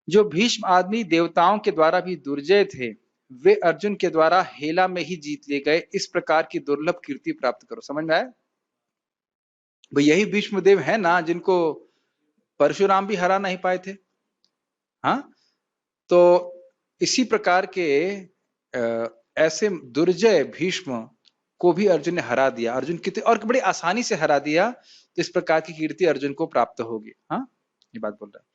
जो भीष्म आदि देवताओं के द्वारा भी दुर्जय थे, वे अर्जुन के द्वारा हेला में ही जीत लिए गए, इस प्रकार की दुर्लभ कीर्ति प्राप्त करो। समझ में आया? भाई यही भीष्म देव है ना जिनको परशुराम भी हरा नहीं पाए थे। हाँ, तो इसी प्रकार के ऐसे दुर्जय भीष्म को भी अर्जुन ने हरा दिया। अर्जुन कितने और बड़ी आसानी से हरा दिया, तो इस प्रकार की कीर्ति अर्जुन को प्राप्त होगी। हाँ, ये बात बोल रहा है।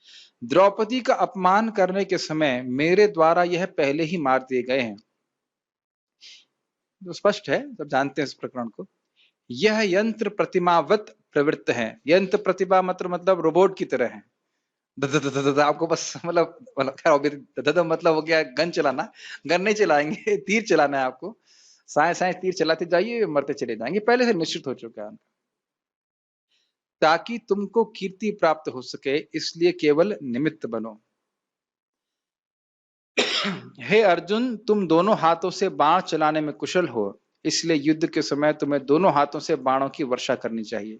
द्रौपदी का अपमान करने के समय मेरे द्वारा यह पहले ही मार दिए गए हैं। तो स्पष्ट है, सब जानते हैं इस प्रकरण को। यह यंत्र प्रतिमावत प्रवृत्त है। यंत्र प्रतिभा मतलब रोबोट की तरह है। आपको बस मतलब हो गया गन चलाना, गन नहीं चलाएंगे, तीर चलाना है आपको। साए तीर चलाते जाइए, मरते चले जाएंगे, पहले से निश्चित हो चुका है। ताकि तुमको कीर्ति प्राप्त हो सके, इसलिए केवल निमित्त बनो। हे अर्जुन, तुम दोनों हाथों से बाण चलाने में कुशल हो, इसलिए युद्ध के समय तुम्हें दोनों हाथों से बाणों की वर्षा करनी चाहिए।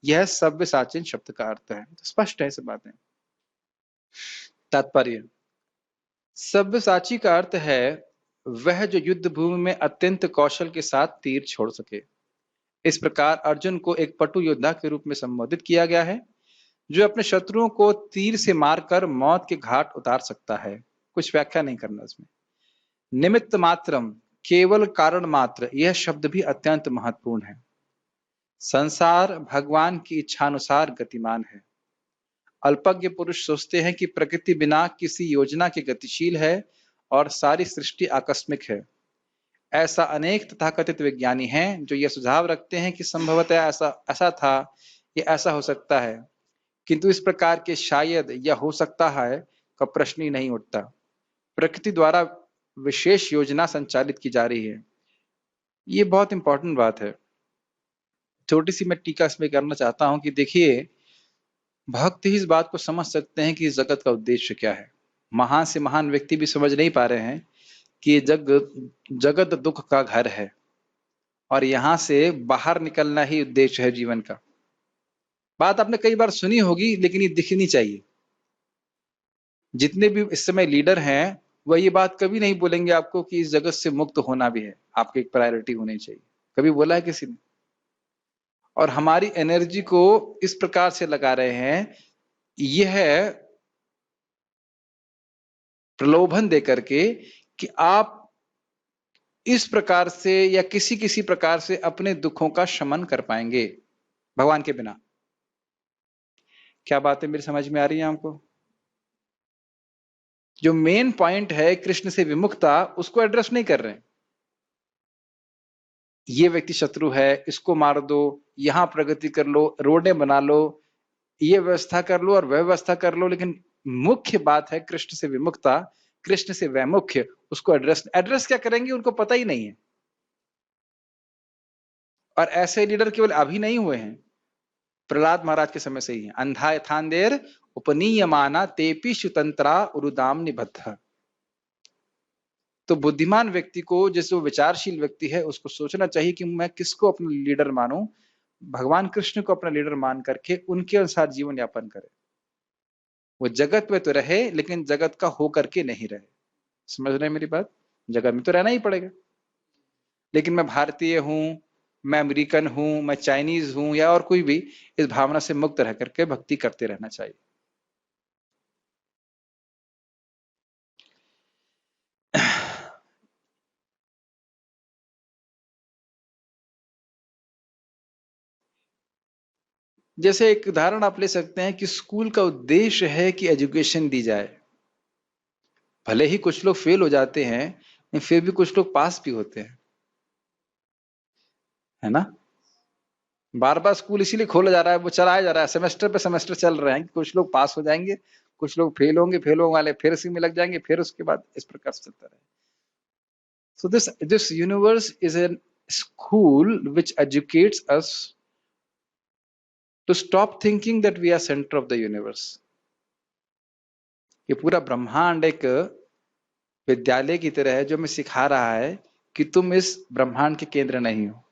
यह सव्यसाचिन शब्द का अर्थ है। स्पष्ट है सब बातें। तात्पर्य, सव्यसाची का अर्थ है वह जो युद्ध भूमि में अत्यंत कौशल के साथ तीर छोड़ सके। इस प्रकार अर्जुन को एक पटु योद्धा के रूप में संबोधित किया गया है, जो अपने शत्रुओं को तीर से मारकर मौत के घाट उतार सकता है। कुछ व्याख्या नहीं करना इसमें। निमित्त मात्रम, केवल कारण मात्र, यह शब्द भी अत्यंत महत्वपूर्ण है। संसार भगवान की इच्छानुसार गतिमान है। अल्पज्ञ पुरुष सोचते हैं कि प्रकृति बिना किसी योजना के गतिशील है और सारी सृष्टि आकस्मिक है। ऐसा अनेक तथाकथित विज्ञानी हैं जो यह सुझाव रखते हैं कि संभवतः ऐसा था, ये ऐसा हो सकता है, किंतु इस प्रकार के शायद या हो सकता है का प्रश्न ही नहीं उठता। प्रकृति द्वारा विशेष योजना संचालित की जा रही है। ये बहुत इंपॉर्टेंट बात है। छोटी सी मैं टीका इसमें करना चाहता हूं कि देखिए, भक्त ही इस बात को समझ सकते हैं कि इस जगत का उद्देश्य क्या है। महान से महान व्यक्ति भी समझ नहीं पा रहे हैं कि ये जगत दुख का घर है और यहां से बाहर निकलना ही उद्देश्य है जीवन का। बात आपने कई बार सुनी होगी, लेकिन ये दिखनी चाहिए। जितने भी इस समय लीडर हैं, वह ये बात कभी नहीं बोलेंगे आपको कि इस जगत से मुक्त होना भी है, आपकी एक प्रायोरिटी होनी चाहिए। कभी बोला है किसी ने? और हमारी एनर्जी को इस प्रकार से लगा रहे हैं, यह प्रलोभन देकर के कि आप इस प्रकार से या किसी प्रकार से अपने दुखों का शमन कर पाएंगे भगवान के बिना। क्या बातें मेरी समझ में आ रही है आपको? जो मेन पॉइंट है कृष्ण से विमुक्ता, उसको एड्रेस नहीं कर रहे हैं। ये व्यक्ति शत्रु है, इसको मार दो, यहां प्रगति कर लो, रोडें बना लो, ये व्यवस्था कर लो और वह व्यवस्था कर लो, लेकिन मुख्य बात है कृष्ण से विमुक्ता, कृष्ण से वैमुख्य। उसको एड्रेस क्या करेंगे उनको पता ही नहीं है। और ऐसे लीडर केवल अभी नहीं हुए हैं, प्रहलाद महाराज के समय से ही है। अंधा यथांदेर उपनीयमाना तेपी सुतंत्रा उरुदाम निबद्ध। तो बुद्धिमान व्यक्ति को, जैसे वो विचारशील व्यक्ति है, उसको सोचना चाहिए कि मैं किसको अपना लीडर मानूं। भगवान कृष्ण को अपना लीडर मान करके उनके अनुसार जीवन यापन करे। वो जगत में तो रहे लेकिन जगत का हो करके नहीं रहे। समझ रहे हैं मेरी बात? जगत में तो रहना ही पड़ेगा, लेकिन मैं भारतीय हूं, मैं अमेरिकन हूं, मैं चाइनीज हूं या और कोई भी, इस भावना से मुक्त रह करके भक्ति करते रहना चाहिए। जैसे एक उदाहरण आप ले सकते हैं कि स्कूल का उद्देश्य है कि एजुकेशन दी जाए। भले ही कुछ लोग फेल हो जाते हैं लेकिन फिर भी कुछ लोग पास भी होते हैं, है ना? बार बार स्कूल इसीलिए खोला जा रहा है, वो चलाया जा रहा है, सेमेस्टर पे सेमेस्टर चल रहे हैं कि कुछ लोग पास हो जाएंगे, कुछ लोग फेल होंगे, फेल होने वाले फिर इसी में लग जाएंगे, फिर उसके बाद इस प्रकार से चलता रहे। So this universe is a school which educates us to stop thinking that we are center of the universe. ये पूरा ब्रह्मांड एक विद्यालय की तरह है जो हमें सिखा रहा है कि तुम इस ब्रह्मांड के केंद्र नहीं हो,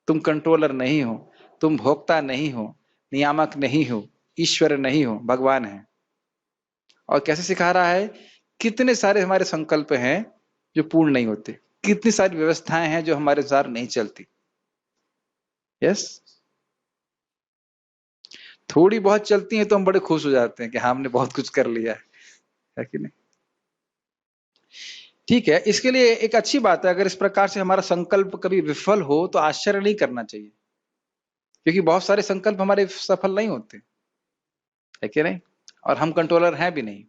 तुम कंट्रोलर नहीं हो, तुम भोक्ता नहीं हो, नियामक नहीं हो, ईश्वर नहीं हो, भगवान है। और कैसे सिखा रहा है? कितने सारे हमारे संकल्प हैं जो पूर्ण नहीं होते, कितनी सारी व्यवस्थाएं हैं जो हमारे अनुसार नहीं चलती। यस, थोड़ी बहुत चलती हैं तो हम बड़े खुश हो जाते हैं कि हाँ हमने बहुत कुछ कर लिया है कि नहीं? ठीक है, इसके लिए एक अच्छी बात है, अगर इस प्रकार से हमारा संकल्प कभी विफल हो तो आश्चर्य नहीं करना चाहिए, क्योंकि बहुत सारे संकल्प हमारे सफल नहीं होते, है कि नहीं? और हम कंट्रोलर हैं भी नहीं।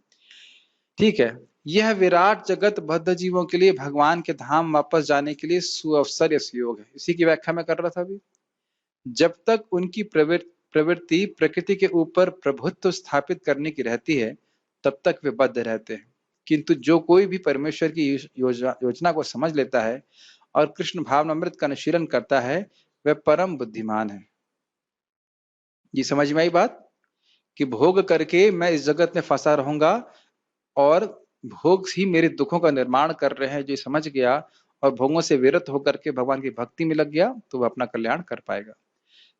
ठीक है, यह विराट जगत बद्ध जीवों के लिए भगवान के धाम वापस जाने के लिए सुअवसर योग है। इसी की व्याख्या मैं कर रहा था अभी। जब तक उनकी प्रवृत्ति प्रकृति के ऊपर प्रभुत्व स्थापित करने की रहती है तब तक वे बद्ध रहते हैं, किंतु जो कोई भी परमेश्वर की योजना को समझ लेता है और कृष्ण भावनामृत का अनुशीलन करता है वह परम बुद्धिमान है। ये समझ में आई बात कि भोग करके मैं इस जगत में फंसा रहूंगा और भोग ही मेरे दुखों का निर्माण कर रहे हैं, जो समझ गया और भोगों से विरत होकर के भगवान की भक्ति में लग गया तो वह अपना कल्याण कर पाएगा।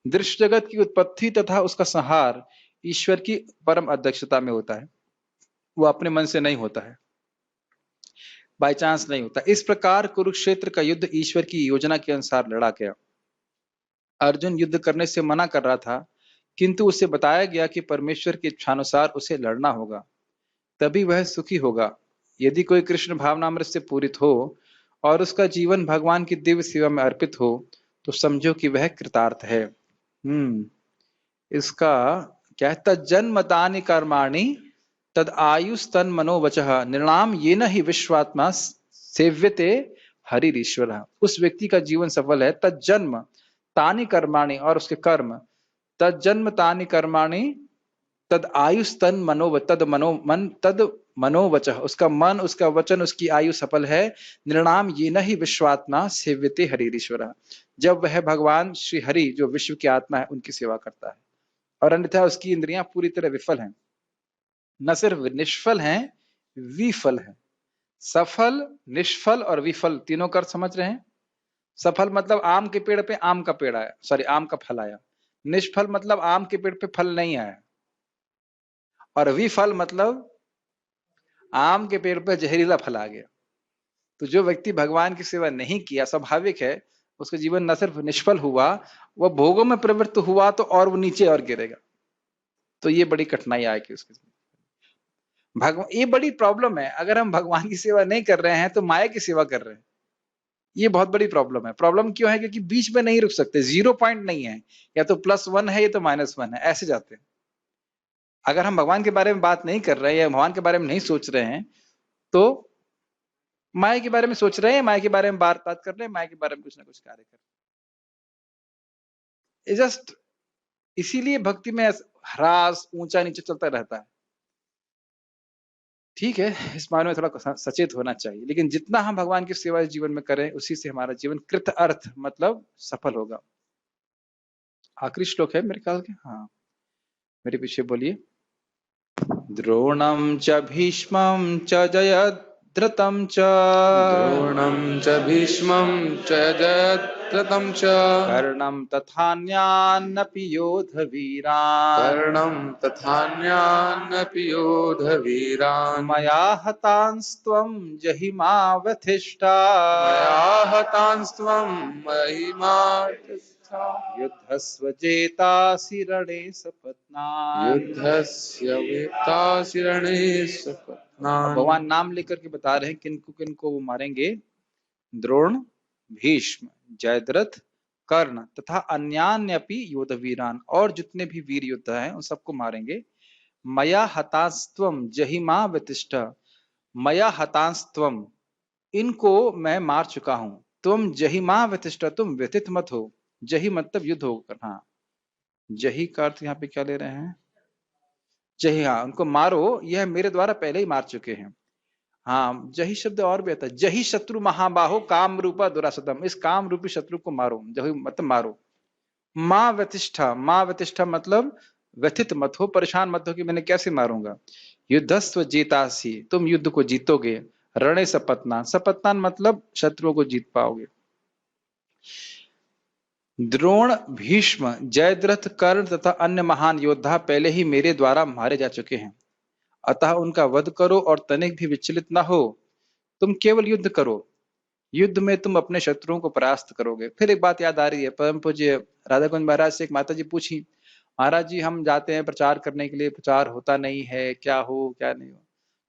दृश्य जगत की उत्पत्ति तथा उसका संहार ईश्वर की परम अध्यक्षता में होता है, वो अपने मन से नहीं होता है, बाय चांस नहीं होता। इस प्रकार कुरुक्षेत्र का युद्ध ईश्वर की योजना के अनुसार लड़ा गया। अर्जुन युद्ध करने से मना कर रहा था, किंतु उसे बताया गया कि परमेश्वर की इच्छानुसार उसे लड़ना होगा, तभी वह सुखी होगा। यदि कोई कृष्ण भावनामृत से पूरित हो और उसका जीवन भगवान की दिव्य सेवा में अर्पित हो तो समझो कि वह कृतार्थ है। इसका क्या है? तज्जन्मतानि कर्माणि तद आयुस्तन मनोवचः निर्णाम येन ही विश्वात्मा सेव्यते हरिरीश्वर। उस व्यक्ति का जीवन सफल है। तज्जन्म तानि कर्माणि, और उसके कर्म, तज्जन्म तानि कर्माणि तद आयुस्तन मनो तद मनोवचः, उसका मन, उसका वचन, उसकी आयु सफल है। निर्णाम येन ही विश्वात्मा सेव्यते हरिरीश्वर, जब वह भगवान श्री हरि जो विश्व की आत्मा है उनकी सेवा करता है, और अन्यथा उसकी इंद्रियां पूरी तरह विफल हैं। न सिर्फ निष्फल हैं, विफल हैं। सफल, निष्फल और विफल तीनों का अर्थ समझ रहे हैं? सफल मतलब आम के पेड़ पे आम का पेड़ आया, सॉरी आम का फल आया। निष्फल मतलब आम के पेड़ पे फल नहीं आया। और विफल मतलब आम के पेड़ पे जहरीला फल आ गया। तो जो व्यक्ति भगवान की सेवा नहीं किया, स्वाभाविक है उसका जीवन न सिर्फ निष्फल हुआ, वह भोगों में प्रवृत्त हुआ तो और वो नीचे और गिरेगा। तो ये बड़ी कठिनाई आएगी उसके जीवन। ये बड़ी प्रॉब्लम है। अगर हम भगवान की सेवा नहीं कर रहे हैं तो माया की सेवा कर रहे हैं। ये बहुत बड़ी प्रॉब्लम है। प्रॉब्लम क्यों है? क्योंकि बीच में नहीं रुक सकते, 0 पॉइंट नहीं है, या तो +1 है या तो -1 है, ऐसे जाते हैं। अगर हम भगवान के बारे में बात नहीं कर रहे हैं या भगवान के बारे में नहीं सोच रहे हैं तो माया के बारे में सोच रहे हैं, माया के बारे में बात कर रहे हैं, माया के बारे में कुछ ना कुछ कार्य कर रहे हैं। जस्ट इसीलिए भक्ति में ह्रास, ऊंचा नीचे चलता रहता है। ठीक है, इस बारे में थोड़ा सचेत होना चाहिए, लेकिन जितना हम भगवान की सेवा जीवन में करें उसी से हमारा जीवन कृत अर्थ मतलब सफल होगा। आखिरी श्लोक है मेरे ख्याल के। हाँ, मेरे पीछे बोलिए। द्रोणं च भीष्मं च जयद्रथं च द्रोणं च भीष्मं च जयद्रथं च कर्णं तथान्यानपि योधवीरान् कर्णं तथान्यानपि योधवीरान् मया हतांस्त्वं जहिमा व्यथिष्ठा मया हतांस्त्वं महिमा युद्धस्व जेतासि रणे सपत्नान्। युद्धस्य वेत्तासि रणे अब सपत्नान्। भगवान नाम लेकर के बता रहे हैं किनको किनको वो मारेंगे। द्रोण, भीष्म, जयद्रथ, कर्ण तथा अन्यान्यपि योधवीरान, और जितने भी वीर योद्धा हैं उन सबको मारेंगे। मया हतांस्त्वम जहिमा व्यतिष्ठ, मया हतांस्त्वम, इनको मैं मार चुका हूं। तुम जहिमा व्यतिष्ठ, तुम व्यथित मत हो। जही मतलब युद्ध होकर। हाँ, जही का अर्थ यहाँ पे क्या ले रहे हैं? जही, हाँ, उनको मारो, यह मेरे द्वारा पहले ही मार चुके हैं। हाँ, जही शब्द और भी आता है। जही शत्रु महाबाहो काम रूपा दुरासतम, इस काम रूपी शत्रु को मारो। जही मतलब मारो। माँ व्यतिष्ठा, माँ व्यतिष्ठा मतलब व्यथित मत हो, परेशान मत हो कि मैंने कैसे मारूंगा। युद्धस्व जीतासी, तुम युद्ध को जीतोगे। रणे सपत्नान, सपत्नान मतलब शत्रुओं को जीत पाओगे। द्रोण, भीष्म, जयद्रथ, कर्ण तथा अन्य महान योद्धा पहले ही मेरे द्वारा मारे जा चुके हैं, अतः उनका वध करो और तनिक भी विचलित न हो। तुम केवल युद्ध करो, युद्ध में तुम अपने शत्रुओं को परास्त करोगे। फिर एक बात याद आ रही है, परम पूज्य राधा कुंज महाराज से एक माता जी पूछी, महाराज जी हम जाते हैं प्रचार करने के लिए, प्रचार होता नहीं है, क्या हो क्या नहीं हो।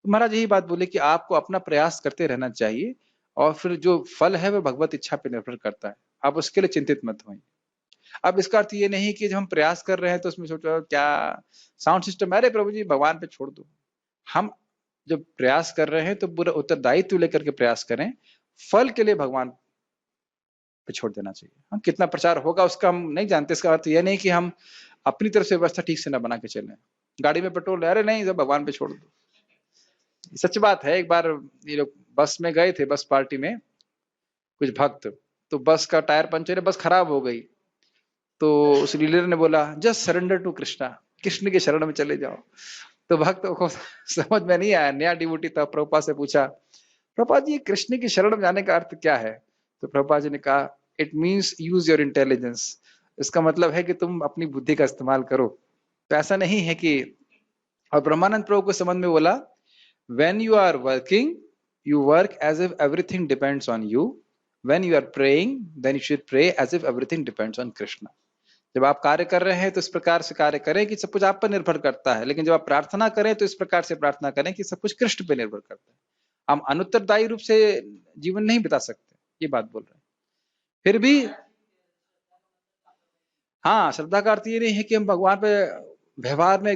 तो महाराज यही बात बोले कि आपको अपना प्रयास करते रहना चाहिए, और फिर जो फल है वो भगवत इच्छा पे निर्भर करता है, आप उसके लिए चिंतित मत होइए। अब इसका अर्थ ये नहीं कि जब हम प्रयास कर रहे हैं तो उसमें सोचो क्या साउंड सिस्टम, अरे प्रभु जी भगवान पे छोड़ दो। हम जब प्रयास कर रहे हैं तो पूरा उत्तरदायित्व लेकर के प्रयास करें, फल के लिए भगवान पे छोड़ देना चाहिए। हम कितना प्रचार होगा उसका हम नहीं जानते, इसका अर्थ यह नहीं कि हम अपनी तरफ से व्यवस्था ठीक से ना बना के चलें। गाड़ी में पेट्रोल, अरे नहीं, सब भगवान पे छोड़ दो। सच बात है, एक बार ये लोग बस में गए थे, बस पार्टी में कुछ भक्त, तो बस का टायर पंचर है, बस खराब हो गई। तो उस लीडर ने बोला just surrender to Krishna, Krishna के शरण में चले जाओ। तो भक्तों को समझ में नहीं आया, नया डिवोटी था, प्रभुपाद से पूछा, प्रभुपाद जी कृष्ण की शरण में जाने का अर्थ क्या है? तो प्रभुपाद जी ने कहा it means use your intelligence, इसका मतलब है कि तुम अपनी बुद्धि का इस्तेमाल करो। तो ऐसा नहीं है कि, और ब्रह्मानंद प्रभु को संबंध में बोला, when you are working you work as if everything depends on you, when you are praying then you should pray as if everything depends on Krishna. जब आप कार्य कर रहे हैं तो इस प्रकार से कार्य करें कि सब कुछ आप पर निर्भर करता है, लेकिन जब आप प्रार्थना करें तो इस प्रकार से प्रार्थना करें कि सब कुछ कृष्ण पे निर्भर करता है। हम अनुत्तरदायी रूप से जीवन नहीं बिता सकते, ये बात बोल रहे हैं। फिर भी हाँ, श्रद्धा का अर्थ ये नहीं है कि हम भगवान पे व्यवहार में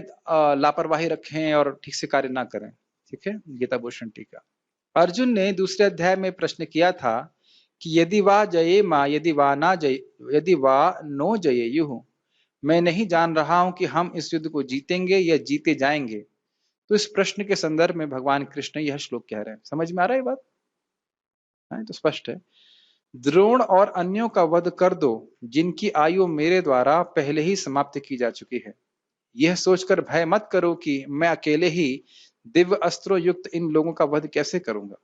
लापरवाही रखें और ठीक से कार्य ना करें। ठीक है, गीता भूषण टीका। अर्जुन ने दूसरे अध्याय में प्रश्न किया था कि यदि वा जये माँ, यदि वा ना जय, यदि वा नो जये यू, मैं नहीं जान रहा हूं कि हम इस युद्ध को जीतेंगे या जीते जाएंगे। तो इस प्रश्न के संदर्भ में भगवान कृष्ण यह श्लोक कह रहे हैं। समझ में आ रहा है बात? तो स्पष्ट है। द्रोण और अन्यों का वध कर दो जिनकी आयु मेरे द्वारा पहले ही समाप्त की जा चुकी है। यह सोचकर भय मत करो कि मैं अकेले ही दिव्य अस्त्रों युक्त इन लोगों का वध कैसे करूंगा।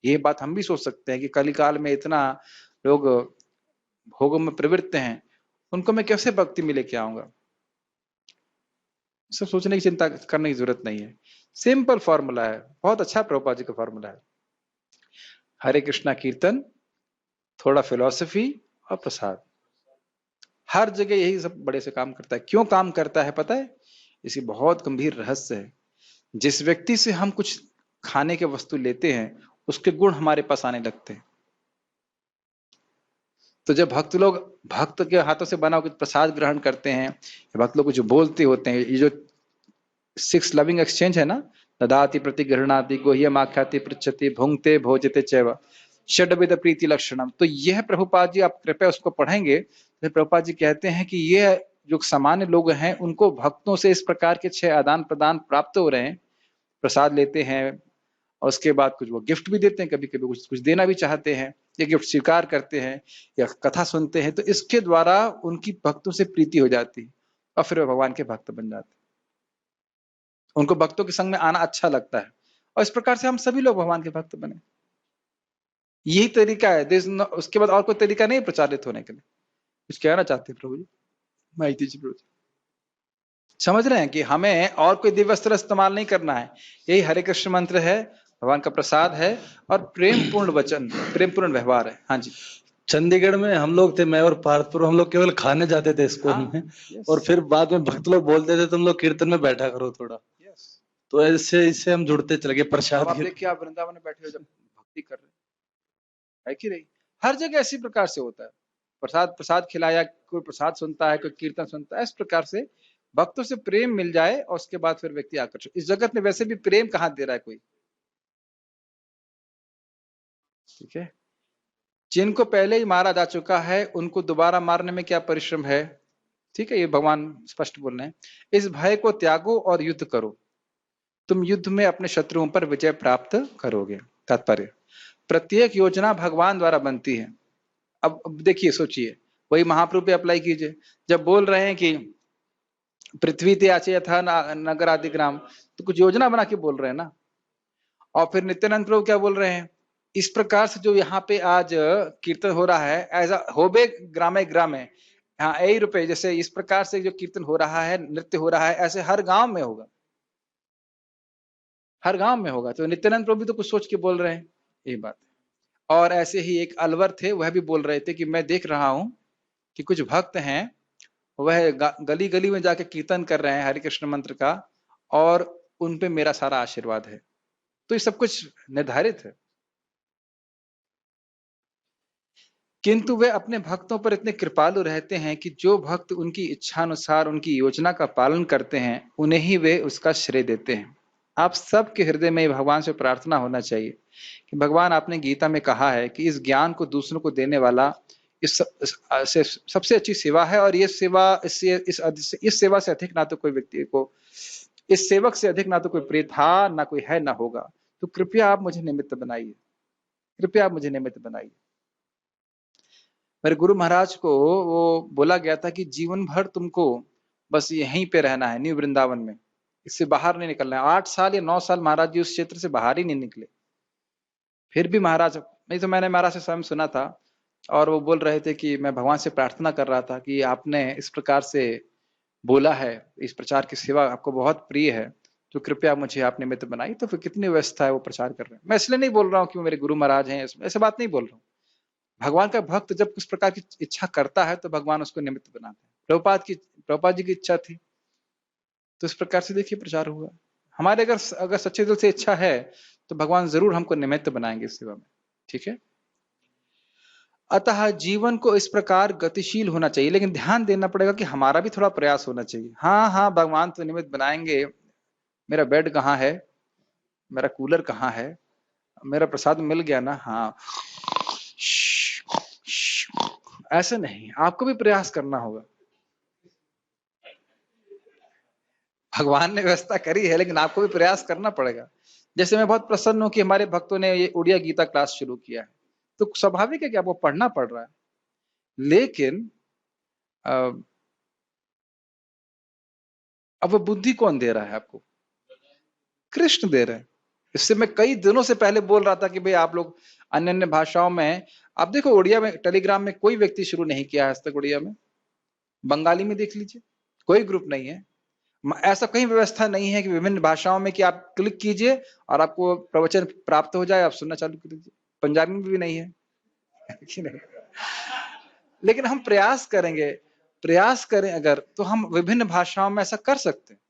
ये बात हम भी सोच सकते हैं कि कलिकाल में इतना लोग भोगों में प्रवृत्त हैं, उनको मैं कैसे भक्ति में लेके आऊंगा। सब सोचने की चिंता करने की जरूरत नहीं है। सिंपल फॉर्मूला है, बहुत अच्छा प्रभुपाद जी का फॉर्मूला है। हरे कृष्णा कीर्तन, थोड़ा फिलॉसफी और प्रसाद, हर जगह यही सब बड़े से काम करता है। क्यों काम करता है पता है? इसकी बहुत गंभीर रहस्य है। जिस व्यक्ति से हम कुछ खाने के वस्तु लेते हैं उसके गुण हमारे पास आने लगते हैं। तो जब भक्त लोग भक्त के हाथों से बना कुछ प्रसाद ग्रहण करते हैं, भक्त लोग कुछ बोलते होते हैं, ये जो 6 लविंग एक्सचेंज है ना, ददाति प्रतिगृहणाति गुह्यम आख्याति पृच्छति भुंक्ते भोजते चैव षड्विध प्रीति लक्षणम। तो यह प्रभुपाद जी, आप कृपया उसको पढ़ेंगे तो प्रभुपाद जी कहते हैं कि यह जो सामान्य लोग हैं उनको भक्तों से इस प्रकार के 6 आदान प्रदान प्राप्त हो रहे हैं। प्रसाद लेते हैं, और उसके बाद कुछ वो गिफ्ट भी देते हैं, कभी कभी कुछ कुछ देना भी चाहते हैं, ये गिफ्ट स्वीकार करते हैं या कथा सुनते हैं, तो इसके द्वारा उनकी भक्तों से प्रीति हो जाती है और फिर वो भगवान के भक्त बन जाते हैं। उनको भक्तों के संग में आना अच्छा लगता है और इस प्रकार से हम सभी लोग भगवान के भक्त बने। यही तरीका है, उसके बाद और कोई तरीका नहीं प्रचारित होने के लिए। कुछ कहना चाहते हैं प्रभु जी? माहिती जी प्रभु जी, समझ रहे हैं कि हमें और कोई दिव्य अस्त्र इस्तेमाल नहीं करना है, यही हरे कृष्ण मंत्र है, भगवान का प्रसाद है और प्रेम पूर्ण वचन, प्रेम पूर्ण व्यवहार है। हाँ जी। चंडीगढ़ में हम लोग थे, मैं और पार्थपुर, हम लोग केवल खाने जाते थे स्कूल में, और फिर बाद में भक्त लोग बोलते थे तुम लोग कीर्तन में बैठा करो थोड़ा, तो ऐसे इससे हम जुड़ते चले गए प्रसाद। आप देखिए, आप वृंदावन में बैठे हो जब भक्ति कर रहे है कि नहीं, हर जगह इसी प्रकार से होता है। प्रसाद खिलाया, कोई प्रसाद सुनता है, कोई कीर्तन सुनता है, इस प्रकार से भक्तों से प्रेम मिल जाए और उसके बाद फिर व्यक्ति आकर्षित। इस जगत में वैसे भी प्रेम कहाँ दे रहा है कोई, ठीक है। जिनको पहले ही मारा जा चुका है उनको दोबारा मारने में क्या परिश्रम है, ठीक है, ये भगवान स्पष्ट बोल रहे हैं। इस भय को त्यागो और युद्ध करो, तुम युद्ध में अपने शत्रुओं पर विजय प्राप्त करोगे। तात्पर्य, प्रत्येक योजना भगवान द्वारा बनती है। अब देखिए, सोचिए, वही महाप्रभु पे अप्लाई कीजिए, जब बोल रहे हैं कि पृथ्वी ते आचे यथा नगर आदि ग्राम, तो कुछ योजना बना के बोल रहे हैं ना। और फिर नित्यानंद प्रभु क्या बोल रहे हैं, इस प्रकार से जो यहाँ पे आज कीर्तन हो रहा है, ऐसा होबे ग्रामे ग्रामे, हाँ यही रुपए, जैसे इस प्रकार से जो कीर्तन हो रहा है, नृत्य हो रहा है, ऐसे हर गांव में होगा, हर गांव में होगा। तो नित्यानंद प्रभु भी तो कुछ सोच के बोल रहे हैं, यही बात। और ऐसे ही एक अलवर थे, वह भी बोल रहे थे कि मैं देख रहा हूं कि कुछ भक्त हैं, वह गली गली में जाके कीर्तन कर रहे हैं हरे कृष्ण मंत्र का, और उन पे मेरा सारा आशीर्वाद है। तो ये सब कुछ निर्धारित है, किंतु वे अपने भक्तों पर इतने कृपालु रहते हैं कि जो भक्त उनकी इच्छानुसार उनकी योजना का पालन करते हैं, उन्हें ही वे उसका श्रेय देते हैं। आप सबके हृदय में भगवान से प्रार्थना होना चाहिए कि भगवान, आपने गीता में कहा है कि इस ज्ञान को दूसरों को देने वाला इस सबसे अच्छी सेवा है, और ये सेवा इस सेवा से अधिक ना तो कोई व्यक्ति को, इस सेवक से अधिक ना तो कोई प्रिय था, ना कोई है, ना होगा। तो कृपया आप मुझे निमित्त बनाइए, कृपया आप मुझे निमित्त बनाइए। मेरे गुरु महाराज को वो बोला गया था कि जीवन भर तुमको बस यहीं पे रहना है, न्यू वृंदावन में, इससे बाहर नहीं निकलना है। 8 साल या 9 साल महाराज जी उस क्षेत्र से बाहर ही नहीं निकले। फिर भी महाराज, नहीं तो मैंने महाराज से स्वयं सुना था, और वो बोल रहे थे कि मैं भगवान से प्रार्थना कर रहा था कि आपने इस प्रकार से बोला है, इस प्रचार की सेवा आपको बहुत प्रिय है, तो कृपया मुझे आप निमित्त बनाई। तो फिर कितनी व्यवस्था है वो प्रचार कर रहे हैं। मैं इसलिए नहीं बोल रहा हूँ कि वो मेरे गुरु महाराज हैं, ऐसे बात नहीं बोल रहा हूँ। भगवान का भक्त जब उस प्रकार की इच्छा करता है तो भगवान उसको निमित्त बनाते हैं। प्रभुपाद जी की इच्छा थी, तो इस प्रकार से देखिए प्रचार हुआ। हमारे अगर सच्चे दिल से इच्छा है तो भगवान जरूर हमको निमित्त बनाएंगे इस सेवा में, ठीक है। अतः जीवन को इस प्रकार गतिशील होना चाहिए, लेकिन ध्यान देना पड़ेगा कि हमारा भी थोड़ा प्रयास होना चाहिए। हाँ, भगवान तो निमित्त बनाएंगे, मेरा बेड कहाँ है, मेरा कूलर कहाँ है, मेरा प्रसाद मिल गया ना, हाँ, ऐसा नहीं, आपको भी प्रयास करना होगा। भगवान ने व्यवस्था करी है, लेकिन आपको भी प्रयास करना पड़ेगा। जैसे मैं बहुत प्रसन्न हूं कि हमारे भक्तों ने ये उड़िया गीता क्लास शुरू किया है, तो स्वाभाविक है कि आपको पढ़ना पड़ रहा है, लेकिन अब वो बुद्धि कौन दे रहा है आपको? कृष्ण दे रहे हैं। इससे मैं कई दिनों से पहले बोल रहा था कि भाई आप लोग अन्य अन्य भाषाओं में, आप देखो उड़िया में टेलीग्राम में कोई व्यक्ति शुरू नहीं किया है आज तक उड़िया में। बंगाली में देख लीजिए, कोई ग्रुप नहीं है। ऐसा कहीं व्यवस्था नहीं है कि विभिन्न भाषाओं में कि आप क्लिक कीजिए और आपको प्रवचन प्राप्त हो जाए, आप सुनना चालू कर दीजिए। पंजाबी में भी नहीं है कि नहीं? लेकिन हम प्रयास करें अगर, तो हम विभिन्न भाषाओं में ऐसा कर सकते हैं,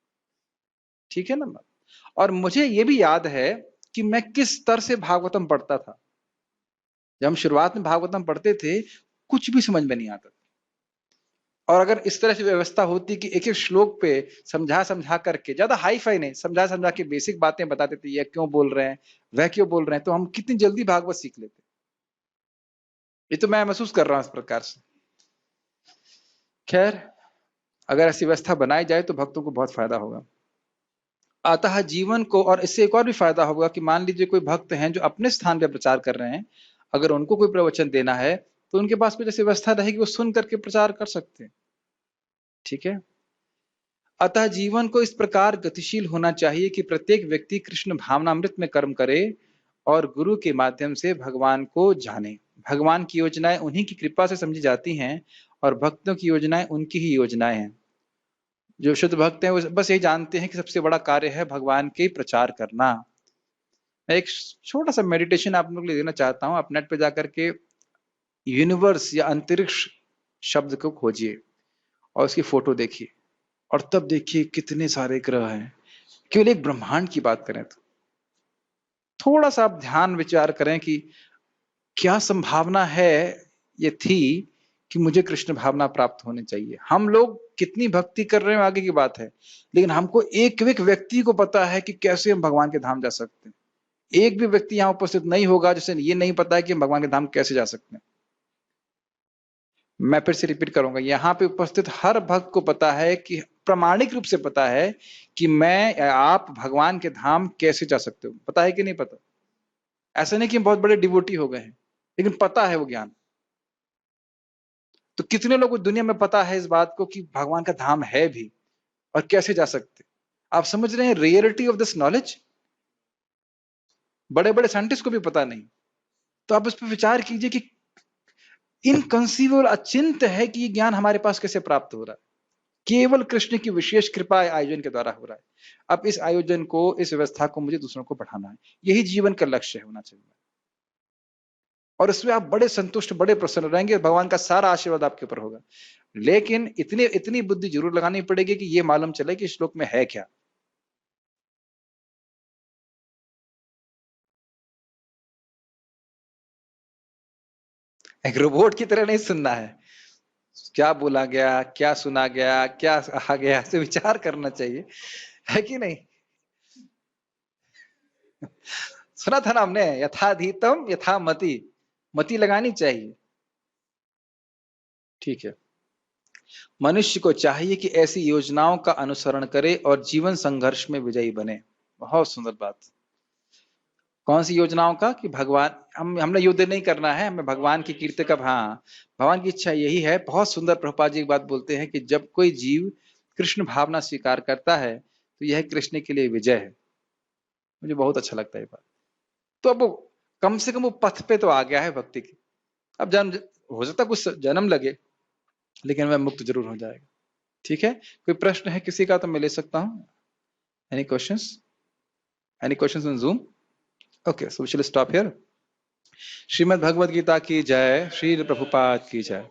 ठीक है ना। और मुझे ये भी याद है कि मैं किस स्तर से भागवतम पढ़ता था। जब हम शुरुआत में भागवतम पढ़ते थे, कुछ भी समझ में नहीं आता, और अगर इस तरह से व्यवस्था होती कि एक एक श्लोक पे समझा करके, ज्यादा हाई फाई नहीं, समझा के बेसिक बातें बताते थे, ये क्यों बोल रहे हैं, वह क्यों बोल रहे हैं, तो हम कितनी जल्दी भागवत सीख लेते। ये तो मैं महसूस कर रहा हूं इस प्रकार से। खैर, अगर ऐसी व्यवस्था बनाई जाए तो भक्तों को बहुत फायदा होगा। अतः जीवन को, और इससे एक और भी फायदा होगा कि मान लीजिए कोई भक्त हैं जो अपने स्थान पे प्रचार कर रहे हैं, अगर उनको कोई प्रवचन देना है तो उनके पास कुछ ऐसी व्यवस्था रहेगी, वो सुन करके प्रचार कर सकते हैं। ठीक है। अतः जीवन को इस प्रकार गतिशील होना चाहिए कि प्रत्येक व्यक्ति कृष्ण भावनामृत में कर्म करे और गुरु के माध्यम से भगवान को जाने। भगवान की योजनाएं उन्हीं की कृपा से समझी जाती हैं और भक्तों की योजनाएं उनकी ही योजनाएं हैं। जो शुद्ध भक्त हैं वो बस यही जानते हैं कि सबसे बड़ा कार्य है भगवान के प्रचार करना। मैं एक छोटा सा मेडिटेशन आप लोगों के लिए देना चाहता हूं। आप नेट पे जाकर के यूनिवर्स या अंतरिक्ष शब्द को खोजिए और उसकी फोटो देखिए, और तब देखिए कितने सारे ग्रह हैं। केवल एक ब्रह्मांड की बात करें तो थोड़ा सा आप ध्यान विचार करें कि क्या संभावना है ये थी कि मुझे कृष्ण भावना प्राप्त होनी चाहिए। हम लोग कितनी भक्ति कर रहे हैं आगे की बात है, लेकिन हमको एक एक व्यक्ति को पता है कि कैसे हम भगवान के धाम जा सकते हैं। एक भी व्यक्ति यहाँ उपस्थित नहीं होगा जिसे ये नहीं पता है कि हम भगवान के धाम कैसे जा सकते हैं। मैं फिर से रिपीट करूंगा, यहाँ पे उपस्थित हर भक्त को पता है कि प्रामाणिक रूप से पता है कि मैं आप भगवान के धाम कैसे जा सकते हो। पता है कि नहीं पता? ऐसा नहीं कि हम बहुत बड़े डिवोटी हो गए हैं, लेकिन पता है वो ज्ञान। तो कितने लोगों को दुनिया में पता है इस बात को कि भगवान का धाम है भी और कैसे जा सकते? आप समझ रहे हैं रियलिटी ऑफ दिस नॉलेज? बड़े बड़े साइंटिस्ट को भी पता नहीं। तो आप उस पर विचार कीजिए कि इनकंसीवेबल, अचिंत है कि ये ज्ञान हमारे पास कैसे प्राप्त हो रहा है। केवल कृष्ण की विशेष कृपा आयोजन के द्वारा हो रहा है। अब इस आयोजन को, इस व्यवस्था को मुझे दूसरों को बढ़ाना है। यही जीवन का लक्ष्य होना चाहिए, और इसमें आप बड़े संतुष्ट, बड़े प्रसन्न रहेंगे। भगवान का सारा आशीर्वाद आपके ऊपर होगा। लेकिन इतनी बुद्धि जरूर लगानी पड़ेगी कि ये मालूम चले कि श्लोक में है क्या। एक रोबोट की तरह नहीं सुनना है। क्या बोला गया, क्या सुना गया, क्या कहा गया, ऐसे विचार करना चाहिए, है कि नहीं? सुना था ना हमने, यथाधीतम यथा मति, मति लगानी चाहिए। ठीक है। मनुष्य को चाहिए कि ऐसी योजनाओं का अनुसरण करे और जीवन संघर्ष में विजयी बने। बहुत सुंदर बात। कौन सी योजनाओं का? कि भगवान, हमने युद्ध नहीं करना है, हमें भगवान की कीर्ति का, हाँ, भगवान की इच्छा यही है। बहुत सुंदर प्रभुपाद जी एक बात बोलते हैं कि जब कोई जीव कृष्ण भावना स्वीकार करता है तो यह कृष्ण के लिए विजय है। मुझे बहुत अच्छा लगता है ये बात। तो अब कम से कम वो पथ पे तो आ गया है भक्ति की। अब जन्म हो सकता कुछ जन्म लगे, लेकिन वह मुक्त जरूर हो जाएगा। ठीक है। कोई प्रश्न है किसी का तो मैं ले सकता हूँ। Any questions? Any questions on Zoom? Okay, so we will stop here. Srimad Bhagavad Gita की जय, श्री प्रभुपाद की जय।